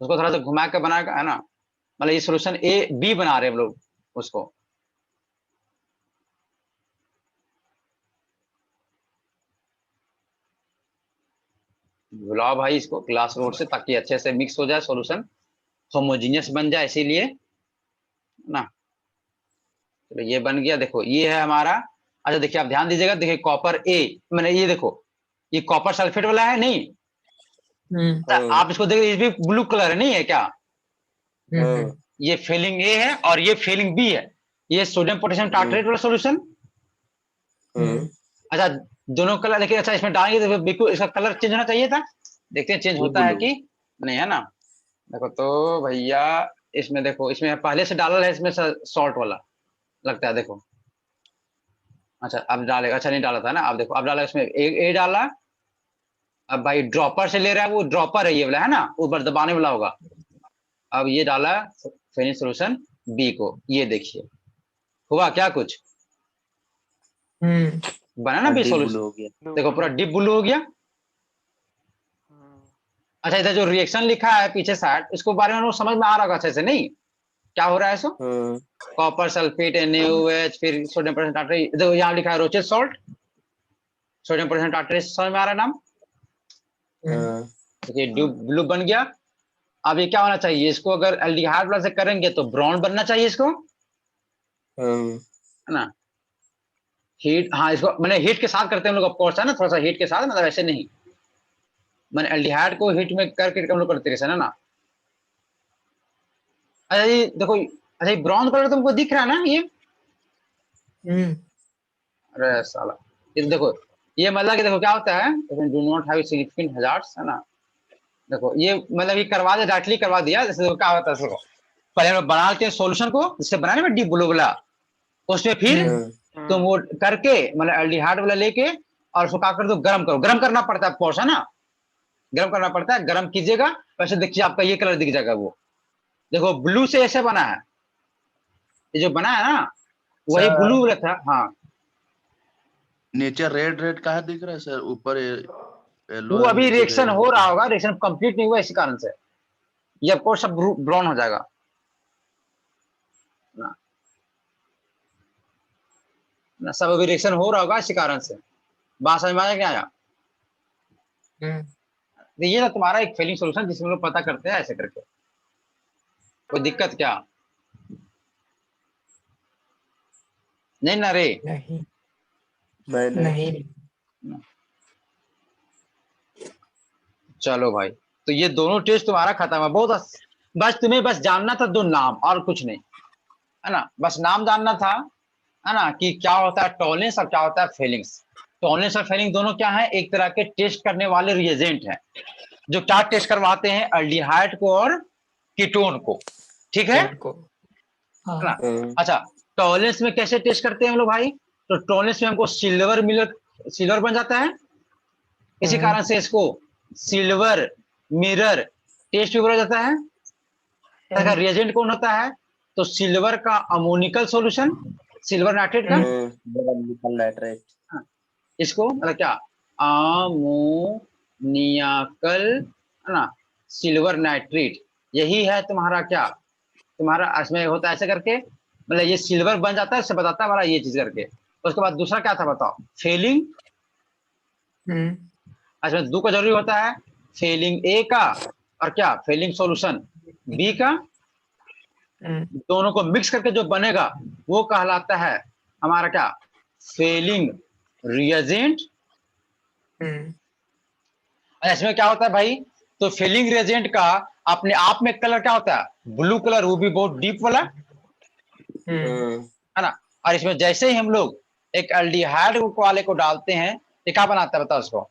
थोड़ा सा घुमा के बनाएगा, है ना, मतलब ये सोल्यूशन ए बी बना रहे हैं हम लोग उसको। बुलाओ भाई इसको ग्लास रोड से, ताकि अच्छे से मिक्स हो जाए सोल्यूशन, होमोजीनियस बन जाए, इसीलिए ना। तो ये बन गया, देखो ये है हमारा। अच्छा देखिए आप ध्यान दीजिएगा, देखिए कॉपर ए, मैंने ये देखो ये कॉपर सल्फेट वाला है, नहीं आप इसको देखिए, ये भी ब्लू कलर है, नहीं है क्या, ये फेलिंग ए है और ये फेलिंग बी है, ये सोडियम पोटेशियम टार्टरेट वाला सोल्यूशन। अच्छा दोनों कलर देखिए, अच्छा इसमें डालेंगे तो बिल्कुल इसका कलर चेंज होना चाहिए था, देखते हैं चेंज होता है कि नहीं, है ना। देखो तो भैया इसमें देखो, इसमें पहले से डाला है, इसमें सॉल्ट वाला लगता है, देखो अच्छा अब डालेगा, अच्छा नहीं डाला था ना, अब देखो अब डाला, इसमें ए डाला, अब भाई ड्रॉपर से ले रहा है, वो ड्रॉपर है ये वाला, है ना, ऊपर दबाने वाला होगा। अब ये डाला फेलिंग सोल्यूशन बी को, ये देखिए हुआ क्या कुछ, बना ना बी सोल्यूशन, देखो पूरा डीप ब्लू हो गया। अच्छा इधर जो रिएक्शन लिखा है पीछे साइड, इसको बारे में समझ में आ रहा होगा अच्छे से, नहीं क्या हो रहा है, सो कॉपर सल्फेट NaOH, फिर सोडियम पोटेशियम टार्टरेट, देखो यहाँ लिखा है रोचेस सॉल्ट, सोडियम पोटेशियम टार्टरेट, समझ में आ रहा है नाम, देखिए ब्लू बन गया। अब ये क्या होना चाहिए, इसको अगर एल्डिहाइड वाला से करेंगे तो ब्राउन बनना चाहिए इसको, है ना। हीट, हाँ इसको मैंने हीट के साथ करते हैं हम लोग, ऑफकोर्स, है ना, थोड़ा सा हीट के साथ, मतलब ऐसे नहीं, मैंने एल्डिहाइड को हीट में करके हम लोग करते हैं ना। अच्छा ये देखो, अच्छा ये ब्राउन कलर तुमको दिख रहा है ना, ये अरे साला, ये देखो ये मतलब कि देखो क्या होता है, do not have significant hazards, है ना। देखो ये मतलब ये करवा दिया, डायरेक्टली करवा दिया, जैसे क्या होता है देखो, पहले हम बनाते हैं सॉल्यूशन को, जिससे बनाने में डीप ब्लू वाला, उसमें फिर तुम वो करके मतलब एल्डिहाइड वाला लेके और उसको क्या कर दो, गर्म करो, गर्म करना पड़ता है ऑफकोर्स, है ना, गर्म करना पड़ता है, गर्म कीजिएगा वैसे देखिए आपका ये कलर दिख जाएगा। वो देखो ब्लू से ऐसे बना है, ये जो बना है ना वही सर। ब्लू था। हाँ नीचे रेड रेड कहा दिख रहा है सर, ऊपर येलो वो है, अभी नीचे रिएक्शन red हो है। रहा होगा, रिएक्शन कंप्लीट नहीं हुआ इसी कारण से ये आपको सब ब्राउन हो जाएगा ना, सब अभी रिएक्शन हो रहा होगा इसी कारण से। बात समझ में आया क्या आया? तो ये ना तुम्हारा एक फेलिंग सॉल्यूशन जिसमें लोग पता करते हैं ऐसे करके। कोई दिक्कत क्या? नहीं ना रे? नहीं नहीं नहीं चलो भाई, तो ये दोनों टेस्ट तुम्हारा खत्म है। बहुत बस तुम्हें बस जानना था दो नाम और कुछ नहीं, है ना? बस नाम जानना था, है ना, कि क्या होता है टॉलरेंस और क्या होता है फेलिंग्स। टॉलरेंस और फेलिंग दोनों क्या है? एक तरह के टेस्ट करने वाले रिएजेंट हैं जो क्या टेस्ट करवाते हैं? अल्डिहाइड को और कीटोन को, ठीक है को ना? हम्म, अच्छा, टॉलरेंस में कैसे टेस्ट करते हैं हम लोग भाई? तो टॉलरेंस में हमको सिल्वर बन जाता है, इसी कारण से इसको सिल्वर मिरर टेस्ट भी बोला जाता है। अगर रिएजेंट कौन होता है? तो सिल्वर का अमोनिकल सॉल्यूशन, सिल्वर नाइट्रेट का, निकल नाइट्रेट। इसको मतलब क्या, अमोनियाकल, है ना, सिल्वर नाइट्रेट, यही है तुम्हारा क्या, तुम्हारा इसमें होता है ऐसे करके, मतलब ये सिल्वर बन जाता है, इससे बताता है वाला ये चीज करके। उसके बाद दूसरा क्या था बताओ? फेलिंग। इसमें दो का जरूरी होता है, फेलिंग ए का और क्या, फेलिंग सॉल्यूशन बी का, दोनों को मिक्स करके जो बनेगा वो कहलाता है हमारा क्या, फेलिंग रिएजेंट। इसमें क्या होता है भाई? तो फेलिंग रिएजेंट का अपने आप में कलर क्या होता है? ब्लू कलर, वो भी बहुत डीप वाला, है ना? और इसमें जैसे ही हम लोग एक एल्डिहाइड वाले को डालते हैं ये क्या बनाता है बताओ उसको?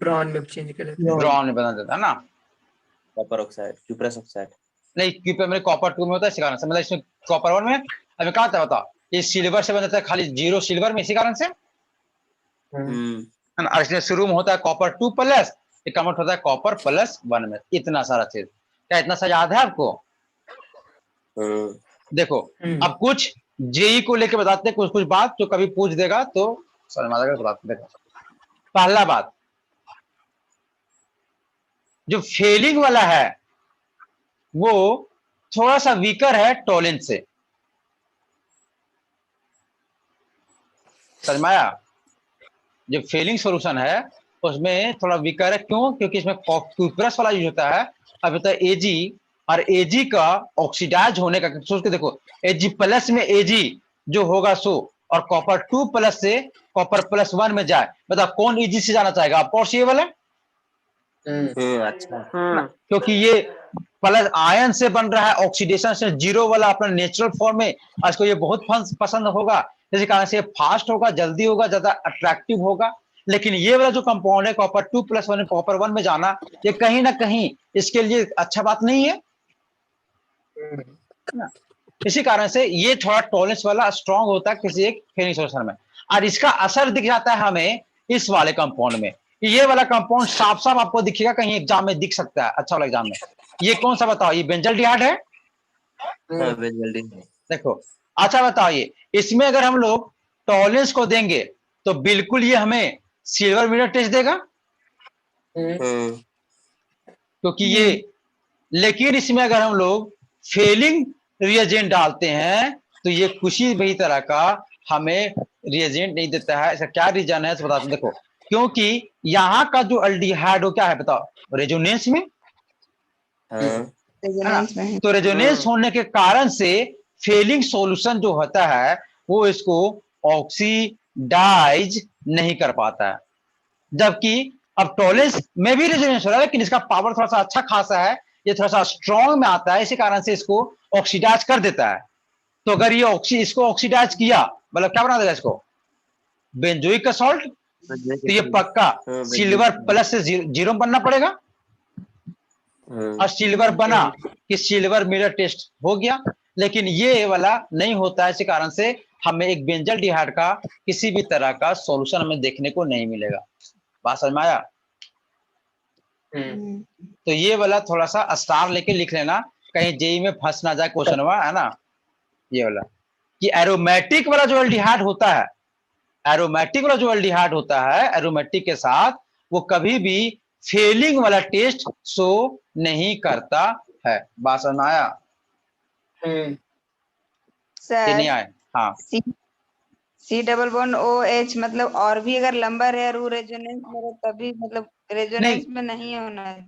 ब्राउन में चेंज कर देते हैं। ब्राउन में बना देता है ना? Copper oxide, cuprous oxide. नहीं, क्योंकि मेरे कॉपर 2 में होता है इसी कारण से, मतलब इसमें कॉपर 1 में अभी क्या होता है बताओ? ये सिल्वर से बन जाता है, खाली जीरो सिल्वर में, इसी कारण से, है ना? और इसमें शुरू में होता है कॉपर 2 प्लस, ये कन्वर्ट होता है कॉपर प्लस 1 में। इतना सारा चीज क्या इतना सा याद है आपको? देखो अब कुछ जेई को लेके बताते हैं, कुछ कुछ बात जो कभी पूछ देगा तो समझ में आ जाएगा, बताते हैं। देखो पहला बात, जो फेलिंग वाला है वो थोड़ा सा वीकर है टॉलेंस से, समझ में आया? जो फेलिंग सॉल्यूशन है उसमें थोड़ा वीकर है, क्यों? क्योंकि इसमें क्यूप्रस वाला यूज होता है। अब होता है एजी, और एजी का ऑक्सीडाइज होने का सोच के देखो, एजी प्लस में एजी जो होगा सो, और कॉपर 2 प्लस से कॉपर प्लस 1 में जाए, बताओ कौन एजी से जाना चाहेगा? आप और ये वाला, अच्छा। क्योंकि ये प्लस आयन से बन रहा है, ऑक्सीडेशन से जीरो वाला अपना नेचुरल फॉर्म में, और इसको ये बहुत पसंद होगा, इसी कारण से फास्ट होगा, जल्दी होगा, ज्यादा अट्रैक्टिव होगा। लेकिन ये वाला जो कंपाउंड है कॉपर 2 प्लस 1 कॉपर 1 में जाना, ये कहीं ना कहीं इसके लिए अच्छा बात नहीं है ना? इसी कारण से ये थोड़ा टॉलरेंस वाला स्ट्रांग होता है किसी एक फेलिंग सॉल्यूशन में, और इसका असर दिख जाता है हमें इस वाले कंपाउंड में। ये वाला कंपाउंड साफ साफ आपको दिखेगा, कहीं एग्जाम में दिख सकता है, अच्छा वाला एग्जाम में। ये कौन सा बताओ? ये बेंजल्डिहाइड है, जल्दी। देखो। अच्छा बताइए, इसमें अगर हम लोग टॉलरेंस को देंगे तो बिल्कुल ये हमें सिल्वर मिरर टेस्ट देगा, क्योंकि ये, लेकिन इसमें अगर हम लोग फेलिंग रिएजेंट डालते हैं तो ये किसी भी तरह का हमें रिएजेंट नहीं देता है। इसका क्या रीजन है तो बता दो। देखो, क्योंकि यहाँ का जो अल्डिहाइड क्या है बताओ? रेजोनेंस में, है ना? रेजोनेंस में है। तो रेजोनेंस होने के कारण से फेलिंग सॉल्यूशन जो होता है वो इसको ऑक्सीडाइज नहीं कर पाता है, जबकि अब टॉलरेंस में भी रेजोनेंस हो रहा है, लेकिन इसका पावर थोड़ा सा अच्छा खासा है, ये थोड़ा सा स्ट्रॉन्ग में आता है, इसी कारण से इसको ऑक्सीडाइज कर देता है। तो अगर ये इसको ऑक्सीडाइज किया, मतलब क्या बना देगा इसको? बेंजोइक का सॉल्ट, तो ये पक्का सिल्वर प्लस से जीरो बनना पड़ेगा, और सिल्वर बना कि सिल्वर मिरर टेस्ट हो गया। लेकिन ये वाला नहीं होता है, इसी कारण से हमें एक बेंजल्डिहाइड का किसी भी तरह का सॉल्यूशन हमें देखने को नहीं मिलेगा। बात समझ में आया? तो ये वाला थोड़ा सा स्टार लेके लिख लेना, कहीं जेई में फंस ना जाए क्वेश्चन हुआ है ना, ये वाला कि एरोमेटिक वाला जो एल्डिहाइड होता है, एरोमेटिक वाला जो एल्डिहाइड होता है, एरोमेटिक के साथ वो कभी भी फेलिंग वाला टेस्ट शो नहीं करता है। बात समझ में आया? ये नहीं सर आए? हाँ C double bond O H मतलब और भी अगर लंबा रहे और वो रेजोनेंस में रहे तभी मतलब रेजोनेंस में नहीं होना है।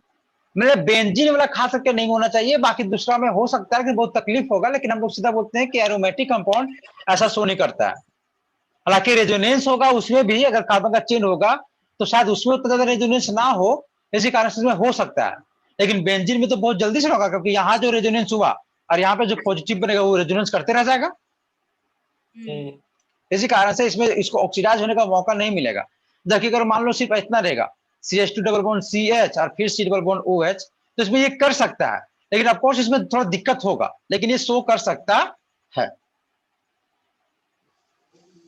मतलब बेंजीन वाला खा सकते नहीं होना चाहिए, बाकी दूसरा में हो सकता है कि बहुत तकलीफ होगा, लेकिन हम लोग सीधा बोलते हैं कि एरोमेटिक कंपाउंड ऐसा शो नहीं करता है। हालांकि रेजोनेंस होगा उसमें भी, अगर कार्बन का चेन होगा तो शायद उसमें उतना ज्यादा रेजोनेंस ना हो, इसी कारण से इसमें हो सकता है, लेकिन बेंजीन में तो बहुत जल्दी से होगा, क्योंकि यहाँ जो रेजोनेंस हुआ और यहाँ पे जो पॉजिटिव बनेगा वो रेजोनेंस करते रह जाएगा। इसी कारण से इसमें इसको ऑक्सीडाइज होने का मौका नहीं मिलेगा। जबकि अगर मान लो सिर्फ इतना रहेगा CH2 डबल बॉन्ड CH और फिर C डबल बॉन्ड OH, तो इसमें ये कर सकता है, लेकिन ऑफकोर्स इसमें थोड़ा दिक्कत होगा, लेकिन ये शो कर सकता है।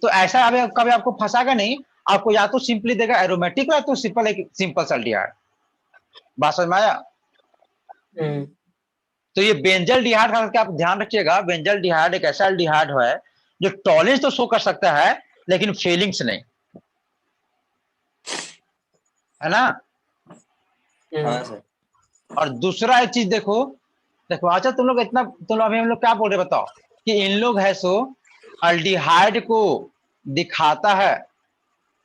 तो ऐसा अभी कभी आपको फंसागा नहीं, आपको या तो सिंपली देगा एरोमेटिक या तो सिंपल एल्डिहाइड। बात समझ में आया? तो ये बेंजल डिहाइड का आप ध्यान रखिएगा, बेंजल डिहाइड एक ऐसा एल्डिहाइड है जो टॉलेंस तो शो कर सकता है लेकिन फीलिंग्स नहीं, है ना? हाँ सर। और दूसरा एक चीज देखो, अच्छा तुम लोग इतना, तुम लोग अभी हम लोग क्या बोल रहे बताओ कि इन लोग है सो अल्डिहाइड को दिखाता है,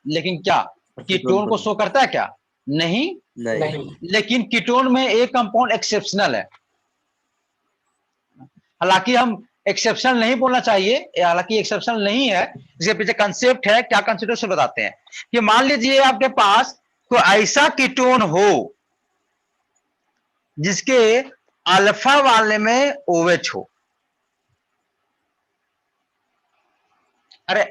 लेकिन क्या कीटोन को शो करता है क्या? नहीं। नहीं। लेकिन कीटोन में एक कंपाउंड एक्सेप्शनल है, हालांकि हम एक्सेप्शनल नहीं बोलना चाहिए, हालांकि एक्सेप्शनल नहीं है, इसके पीछे कंसेप्ट है। क्या कंसेप्ट से बताते हैं कि मान लीजिए आपके पास कोई ऐसा कीटोन हो जिसके अल्फा वाले में OH हो। अरे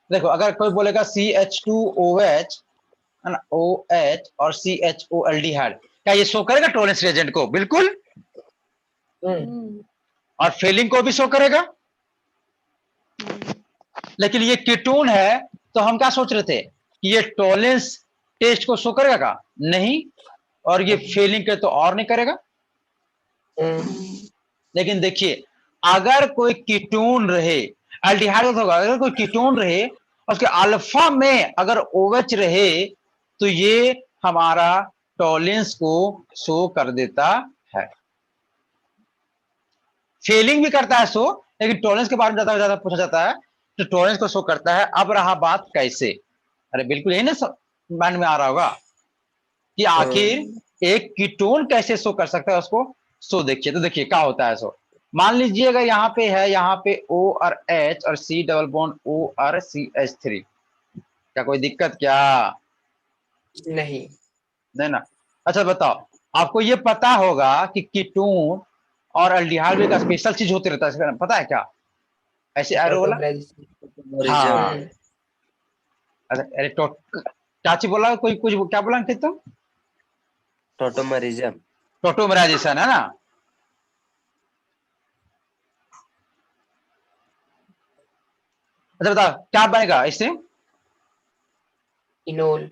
देखो, अगर कोई बोलेगा CH2OH है ना, OH और CHO एल्डिहाइड, क्या ये शो करेगा टॉलेंस रिएजेंट को? बिल्कुल। और फेलिंग को भी शो करेगा। लेकिन ये कीटोन है, तो हम क्या सोच रहे थे कि ये टॉलेंस टेस्ट को शो करेगा का? नहीं। और ये फेलिंग के तो और नहीं करेगा। लेकिन देखिए, अगर कोई कीटोन रहे, एल्डिहाइड होगा, अगर कोई कीटोन रहे और उसके अल्फा में अगर OH रहे, तो ये हमारा टॉलेंस को शो कर देता है। फेलिंग भी करता है शो, लेकिन टॉलेंस के बारे में ज्यादा पूछा जाता है, तो टॉलेंस को शो करता है। अब रहा बात कैसे, अरे बिल्कुल यही ना माइंड में आ रहा होगा कि आखिर एक कीटोन कैसे शो कर सकता है उसको। सो देखिए, तो देखिए क्या होता है। सो मान लीजिएगा यहाँ पे है, यहाँ पे O और H और C डबल बॉन्ड O और CH3, क्या कोई दिक्कत? क्या नहीं ना? अच्छा बताओ, आपको ये पता होगा कि कीटोन और एल्डिहाइड में एक स्पेशल चीज होती रहता है, पता है क्या? ऐसे एरो वाला। हाँ। अरे क्या चीज बोला, कोई कुछ क्या बोला तुम? टोटोमरिज्म। टोटोमराइजेशन, है ना? अच्छा बताओ क्या बनेगा इससे? इनोल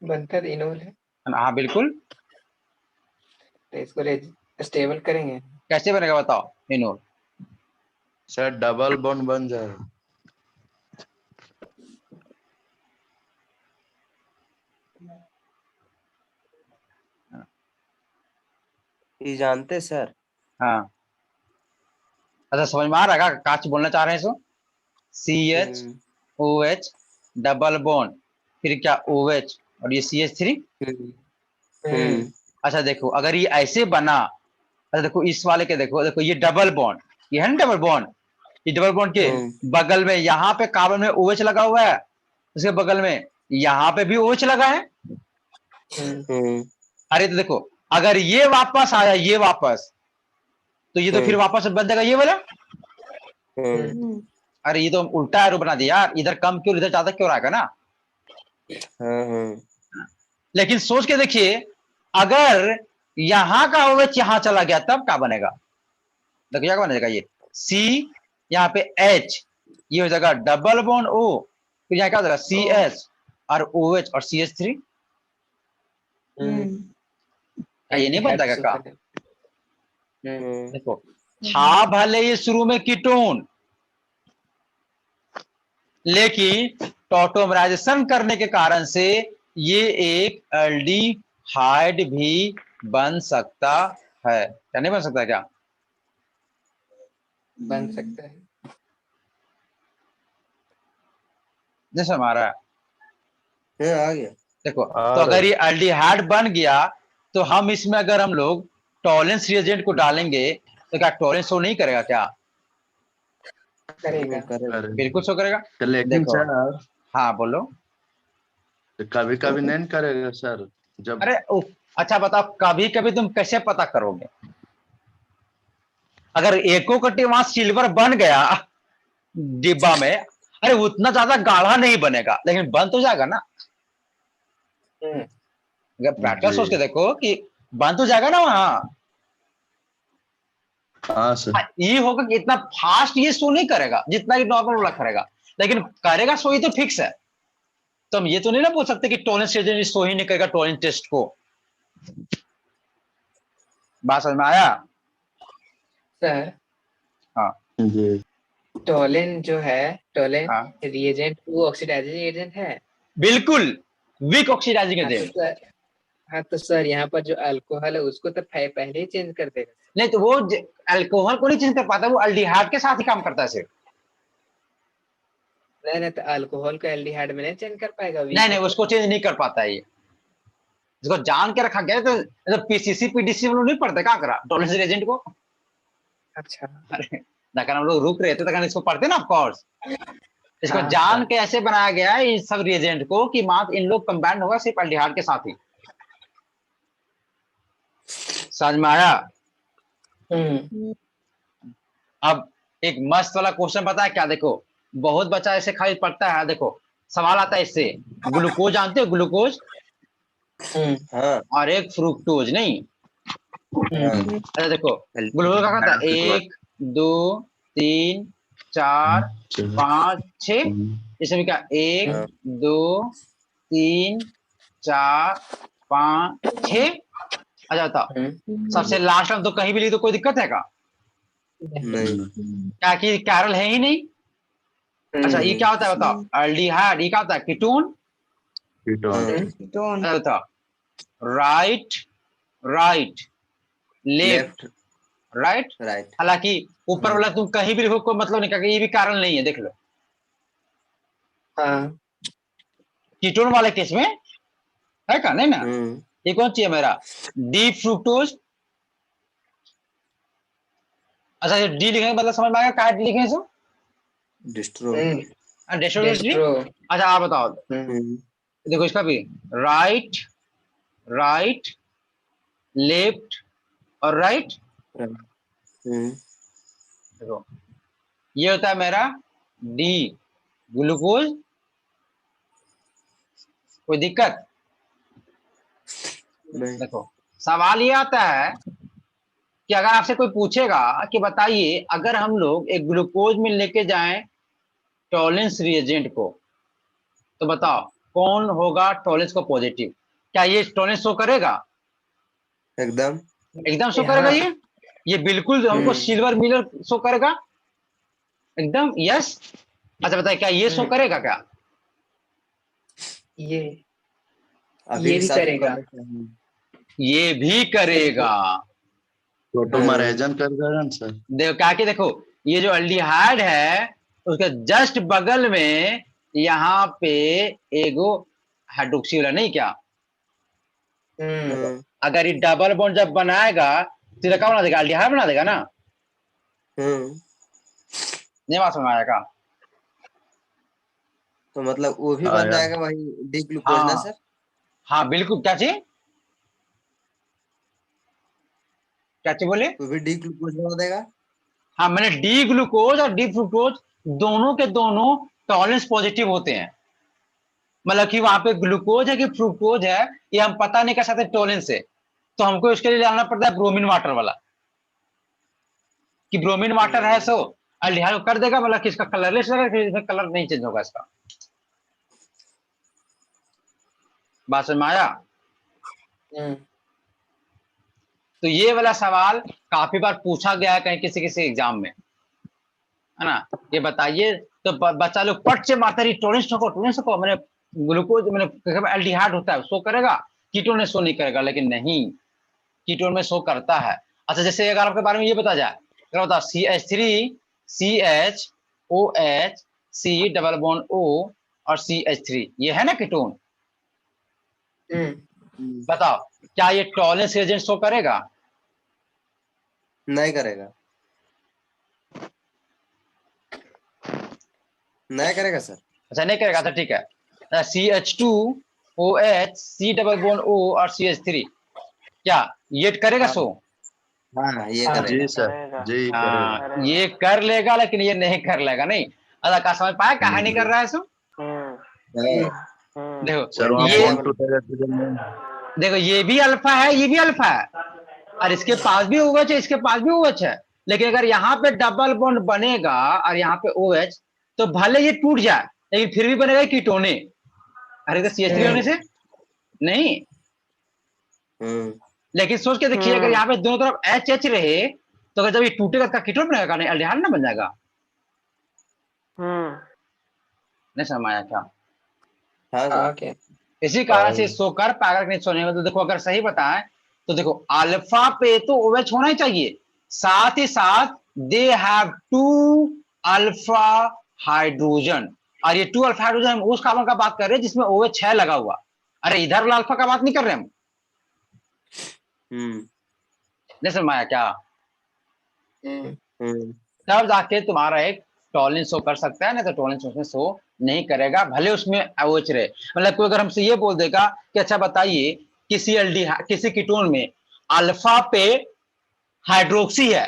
बनता है, इनोल है। हाँ बिल्कुल। तो इसको स्टेबल करेंगे। कैसे बनेगा बताओ इनोल? सर डबल बॉन्ड बन जाएगा। ये जानते सर? हाँ। अच्छा समझ में आ रहा है क्या बोलना चाह रहे हैं? सो CHOH डबल बॉन्ड, फिर क्या OH और ये CH3। अच्छा देखो, अगर ये ऐसे बना, अच्छा देखो इस वाले के देखो, देखो ये डबल बॉन्ड, ये है ना डबल बॉन्ड, ये डबल बॉन्ड के बगल में यहाँ पे कार्बन में OH लगा हुआ है, उसके बगल में यहाँ पे भी OH लगा है। अरे तो देखो, अगर ये वापस आया, ये वापस, तो ये तो फिर वापस बन जाएगा ये वाला। अरे ये तो उल्टा एरो बना दिया यार, इधर कम क्यों इधर ज्यादा क्यों आएगा ना। लेकिन सोच के देखिए, अगर यहां का OH यहां चला गया तब क्या बनेगा? देखिए क्या बनेगा, ये C यहाँ पे H, ये हो जाएगा डबल बॉन्ड O, फिर यहाँ क्या हो जाएगा CH, और OH और CH3, क्या ये नहीं बनता क्या? देखो था भले ये शुरू में कीटोन, लेकिन टॉटोमराइजेशन करने के कारण से ये एक एल्डिहाइड भी बन सकता है। क्या नहीं बन सकता क्या? बन सकता है। जैसे हमारा आ गया। देखो, तो अगर ये एल्डिहाइड बन गया तो हम इसमें अगर हम लोग टॉलेंस रिएजेंट को डालेंगे तो क्या टॉलेंस शो नहीं करेगा क्या? करेगा। बिल्कुल शो करेगा। तो लेकिन देखो, सर हाँ बोलो। कभी कभी नहीं करेगा सर जब। अरे अच्छा बताओ, कभी कभी तुम कैसे पता करोगे? अगर एको कटी वहां सिल्वर बन गया डिब्बा में, अरे उतना ज्यादा गाढ़ा नहीं बनेगा लेकिन बन तो जाएगा ना। अगर प्रैक्टिकल जी। सोच के देखो कि बन तो जाएगा ना वहां। हाँ सर। ये होगा कि इतना फास्ट ये शो नहीं करेगा जितना कि नॉर्मल वाला करेगा, लेकिन करेगा शो, ये तो फिक्स है। तो हम ये तो नहीं ना बोल सकते कि टॉलेंस रिएजेंट शो ही नहीं करेगा टॉलेंस टेस्ट को। बात समझ में आया? सर हाँ जी। टोलेन जो है, टोलेन हाँ रिएजेंट वो ऑक्सीडाइजिंग एजेंट है। बिल्कुल, वीक ऑक्सीडाइजिंग हाँ तो एजेंट। सर, हाँ तो सर यहाँ पर जो अल्कोहल है उसको तो पहले ही चेंज कर देगा। नहीं तो वो अल्कोहल को नहीं चेंज कर पाता, वो अल्डिहाइड के साथ ही काम करता है सिर्फ। नहीं तो अल्कोहल को एल्डिहाइड में नहीं चेंज कर पाएगा। नहीं नहीं, उसको चेंज नहीं कर पाता है ये। इसको जान के रखा गया है, तो PCC PDC में लोग नहीं पढ़ते, क्या करा टॉलेंस रिएजेंट को। अच्छा। अरे अगर हम लोग रुक रहे थे तो इसको पढ़ते ना, ऑफ कोर्स। इसको हाँ, जान हाँ। के ऐसे बनाया गया है इन सब रिएजेंट को कि मात्र इन लोग कंबाइंड होगा सिर्फ अल्डिहाइड के साथ ही। समझ में आया? अब एक मस्त वाला क्वेश्चन पता है क्या? देखो, बहुत बच्चा ऐसे खाली पढ़ता है। देखो सवाल आता है इससे, ग्लूकोज जानते हो? ग्लूकोज हाँ और एक फ्रुक्टोज, नहीं? अच्छा देखो, ग्लूकोज का खाता है 1 2 3 4 5 6, इसमें क्या 1 2 3 4 5 6। अच्छा बताओ, सबसे लास्ट में तो कहीं भी लिख दो, कोई दिक्कत है क्या? नहीं। क्या कि कैरल है ही नहीं। अच्छा ये क्या होता है बताओ? एल्डिहाइड, ये क्या होता है? कीटोन। कीटोन। अच्छा बताओ, right right left right. Right. हालांकि ऊपर वाला तुम कहीं भी लिखो कोई मतलब नहीं, क्योंकि ये भी कारण नहीं है। देख लो, हाँ। कीटोन वाले केस में है क्या? नहीं ना। ये कौन चाहिए मेरा? D fructose. अच्छा ये डी लिखेंगे मतलब समझ में आएगा क्या डी लिखेंगे सो? डिस्ट्रो। डेस्ट्रो। अच्छा आप बताओ, देखो इसका भी राइट राइट लेफ्ट और राइट। देखो ये होता है मेरा डी ग्लूकोज। कोई दिक्कत? नहीं। देखो सवाल ये आता है कि अगर आपसे कोई पूछेगा कि बताइए अगर हम लोग एक ग्लूकोज में लेके जाएं टॉलेंस रिएजेंट को, तो बताओ कौन होगा टॉलेंस को पॉजिटिव? क्या ये टॉलेंस शो करेगा? एकदम। एकदम शो करेगा ये बिल्कुल हमको सिल्वर मिलर शो करेगा एकदम। यस। अच्छा बताइए क्या ये शो करेगा क्या? ये अभी भी हिसाब से करेगा। करना चाहिए। ये भी करेगा। टोटोमराइजन कर देगा ना सर। देखो क्या कि देखो, ये जो अल्डिहाइड है उसके जस्ट बगल में यहाँ पे एगो हाइड्रोक्सी वाला, नहीं क्या? अगर ये डबल बॉन्ड जब बनाएगा तो ये क्या बना देगा? अल्डिहाइड बना देगा ना। नहीं बात समझ आएगा? तो मतलब वो भी हाँ बन यार। जाएगा वही डी ग्लूकोज ना सर? हाँ बिल्कुल। क्या चाहिए? क्या चाहिए बोले? वो भी डी ग्लूकोज बना देगा। हाँ मैंने डी ग्लूकोज और डी फ्रुक्टोज दोनों के दोनों टॉलेंस पॉजिटिव होते हैं। मतलब कि वहां पे ग्लूकोज है कि फ्रुक्टोज है ये हम पता नहीं कर सकते टॉलेंस से, तो हमको इसके लिए लाना पड़ता है ब्रोमीन वाटर वाला, कि ब्रोमीन वाटर है सो अल्डिहाइड कर देगा, मतलब कि इसका कलरलेस रहेगा, इसमें कलर नहीं चेंज होगा इसका। बात समझ में आया? हम्म, तो ये वाला सवाल काफी बार पूछा गया है कहीं किसी किसी एग्जाम में, है ना। ये बताइए, तो बच्चा लोग पट से मारता रही टोरेंस को मैंने ग्लूकोज मैंने एल्डिहाइड होता है शो करेगा, कीटोन में शो नहीं करेगा, लेकिन नहीं, कीटोन में शो करता है। अच्छा, जैसे अगर आपके बारे में ये बता जाए, क्या बता CH3 CHOH C double bond O और CH3, ये है ना कीटोन, बताओ क्या ये टॉलरेंस रिएजेंट शो करेगा? नहीं करेगा, नहीं करेगा सर। अच्छा नहीं करेगा, तो ठीक है। CH2OH C double bond O और CH3, क्या ये करेगा शो? हाँ ये हाँ, करेगा। जी सर, करेगा। जी करेगा। ये कर लेगा, लेकिन ये नहीं कर लेगा, नहीं। अच्छा, क्या समझ पाया कहा नहीं कर रहा है सो? हम्म हाँ, देखो सर वहाँ ये, बॉन्ड टूटेगा तो नहीं। देखो ये भी अल्फा है, ये भी अल्फा है, और इसके पास भी OH है, इसके पास भी OH है, लेकिन अगर यहाँ पे डबल बॉन्ड बनेगा और यहाँ पे OH, तो भले ये टूट जाए लेकिन फिर भी बनेगा कीटोने। अरे तो CH3 होने से नहीं। लेकिन सोच के देखिए, अगर यहाँ पे दोनों तरफ HH रहे, तो अगर जब ये टूटेगा तो कीटोन बनेगा, नहीं अल्डिहाइड ना बन जाएगा। नहीं समझ आया क्या? हाँ सर। ओके, इसी कारण से सोकर पागर नहीं सोने में, तो देखो अगर सही बताएं तो देखो अल्फा पे तो OH होना ही चाहिए, साथ ही साथ दे हैव 2 अल्फा हाइड्रोजन, और ये 2 अल्फा हाइड्रोजन हम उस कार्बन का बात कर रहे हैं जिसमें OH है लगा हुआ। अरे इधर वाला अल्फा का बात नहीं कर रहे हम। नहीं समझ आया क्या? तब जाके तुम्हारा एक टॉलरेंस शो कर सकता है, नहीं तो टॉलरेंस उसमें शो नहीं करेगा, भले उसमें OH रहे। मतलब कोई अगर हमसे ये बोल देगा कि अच्छा बताइए किसी कीटोन में अल्फा पे हाइड्रोक्सी है,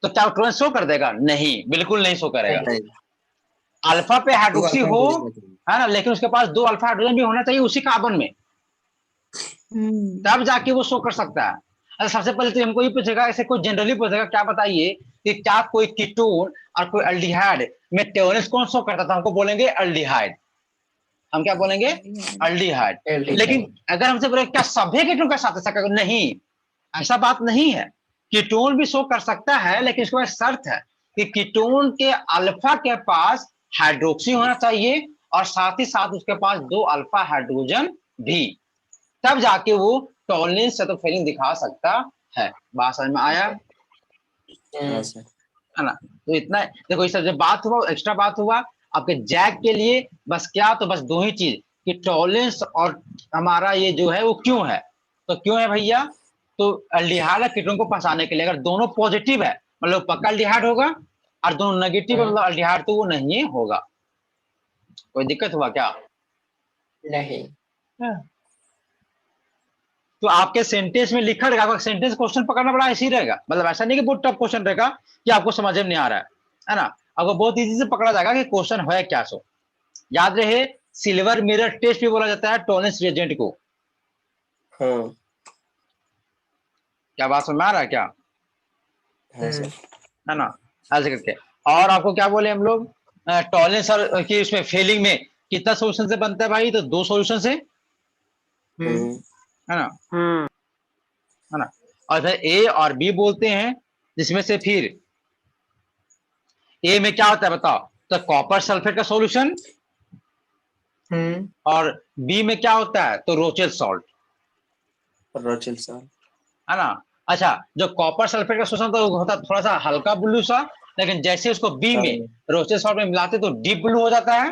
तो क्या टॉलरेंस शो कर देगा? नहीं, बिल्कुल नहीं शो करेगा। नहीं, अल्फा पे 2 हाइड्रोक्सी अल्फा हो, हाइड्रोजन चाहिए। है ना, लेकिन उसके पास 2 अल्फा हाइड्रोजन भी होना चाहिए उसी कार्बन में, तब जाके वो शो कर सकता है। अच्छा, सबसे पहले तो हमको ये पूछेगा, ऐसे कोई जनरली पूछेगा क्या बताइए कि क्या कोई कीटोन और कोई अल्डिहाइड में टॉलरेंस कौन शो करता था? हमको बोलेंगे अल्डिहाइड। हम क्या बोलेंगे? अल्डिहाइड। लेकिन अगर हमसे बोले क्या सभी कीटोन का साथ ऐसा करेगा? नहीं, ऐसा बात नहीं है। कीटोन भी शो कर सकता है, लेकिन इसके बाद शर्त है कि कीटोन के अल्फा के पास हाइड्रोक्सी होना चाहिए और साथ ही साथ उसके पास 2 अल्फा हाइड्रोजन भी, तब जाके वो टॉलरेंस से तो फीलिंग दिखा सकता है। बात समझ में आया? हाँ सर। है ना। तो इतना देखो, इस जब बात हुआ एक्स्ट्रा बात हुआ आपके जैक के लिए, बस क्या, तो बस 2 ही चीज कि टॉलरेंस और हमारा ये जो है वो क्यों है। तो क्यों है भैया? तो अल्डिहाइड कीटोन को फंसाने के लिए, अगर दोनों पॉजिटिव है मतलब पक्का अल्डिहाइड होगा, और दोनों नेगेटिव है मतलब अल्डिहाइड तो वो नहीं होगा। कोई दिक्कत हुआ क्या? नहीं, तो आपके सेंटेंस में लिखा रहेगा, सेंटेंस क्वेश्चन पकड़ना बड़ा ऐसे ही रहेगा, मतलब ऐसा नहीं कि बहुत टफ क्वेश्चन रहेगा कि आपको समझ में नहीं आ रहा है ना। आपको बहुत इजी से पकड़ा जाएगा कि क्वेश्चन है क्या। सो याद रहे, सिल्वर मिरर टेस्ट भी बोला जाता है टॉलरेंस रिएजेंट को। हाँ क्या बात समझ में आ रहा है क्या? हाँ सर। है ना, ऐसे करके। और आपको क्या बोले हम लोग, टॉलरेंस और कि उसमें फेलिंग में कितना सोल्यूशन से बनता है भाई? तो 2 सोल्यूशन से, है ना, है ना। और फिर ए और बी बोलते हैं, जिसमें से फिर ए में क्या होता है बताओ? तो कॉपर सल्फेट का सॉल्यूशन, और बी में क्या होता है? तो रोचेल सॉल्ट, रोचेल सॉल्ट। है ना। अच्छा, जो कॉपर सल्फेट का सॉल्यूशन तो होता है थोड़ा सा हल्का ब्लू सा, लेकिन जैसे उसको बी हाँ। में रोचेल सॉल्ट में मिलाते तो डीप ब्लू हो जाता है।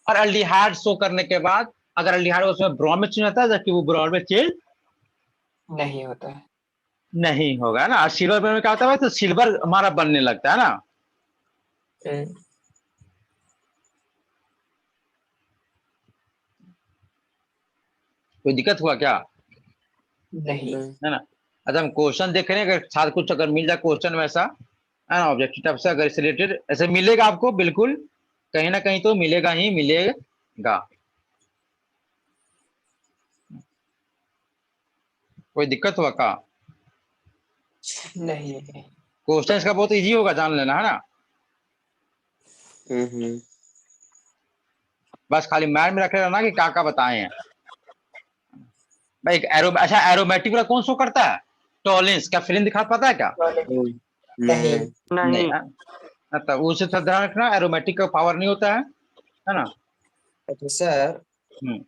और अल्डिहाइड शो करने के बाद अगर अल्डिहाइड उसमें ब्रोम में चेंज होता है, जबकि वो ब्रोम में चेंज नहीं होता है। नहीं होगा ना। और सिल्वर में क्या होता है? तो सिल्वर हमारा बनने लगता है ना। कोई दिक्कत हुआ क्या? नहीं, है ना। अच्छा, हम क्वेश्चन देख रहे हैं, अगर साथ कुछ अगर मिल जाए क्वेश्चन वैसा, है ना, ऑब्जेक्टिव टाइप से अगर इससे रिलेटेड ऐसे मिलेगा आपको, बिल्कुल कहीं ना कहीं तो मिलेगा ही मिलेगा। कोई दिक्कत हुआ का? नहीं, क्वेश्चन इसका बहुत इजी होगा, जान लेना, है ना। बस खाली माइंड में रख लेना कि क्या बताए हैं भाई। अच्छा एरोमेटिक वाला कौन शो करता है? टॉलेंस। क्या फिल्म दिखा पता है क्या? नहीं नहीं। नहीं नहीं तो उसे तो ध्यान रखना, एरोमेटिक का पावर नहीं होता है ना। अच्छा सर, हम्म।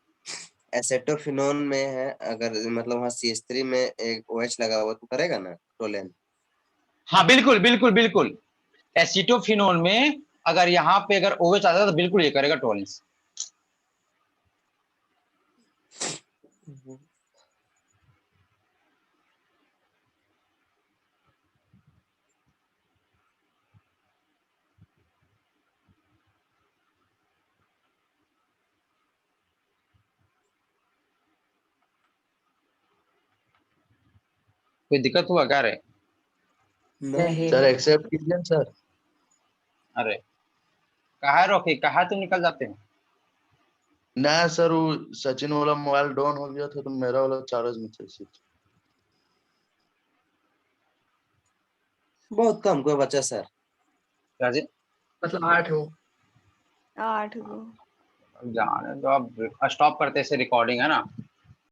एसेटोफिनोन में है, अगर मतलब वहाँ CH3 में एक OH लगा हुआ तो करेगा ना टोलेन? हाँ बिल्कुल बिल्कुल बिल्कुल। एसिटोफिनोन में अगर यहाँ पे अगर OH आता है तो बिल्कुल ये करेगा टॉलेंस। कोई दिक्कत हुआ क्या रे? नहीं। सर एक्सेप्ट कीजिए सर। अरे कहाँ रोके, कहाँ तुम निकल जाते हैं? ना सर, वो सचिन वाला मोबाइल डाउन हो गया था तो मेरा वाला चार्ज में था सिर्फ। बहुत कम कोई बचा सर। क्या जी? मतलब 8 हो। 8 को जाने दो, अब स्टॉप करते से रिकॉर्डिंग है ना।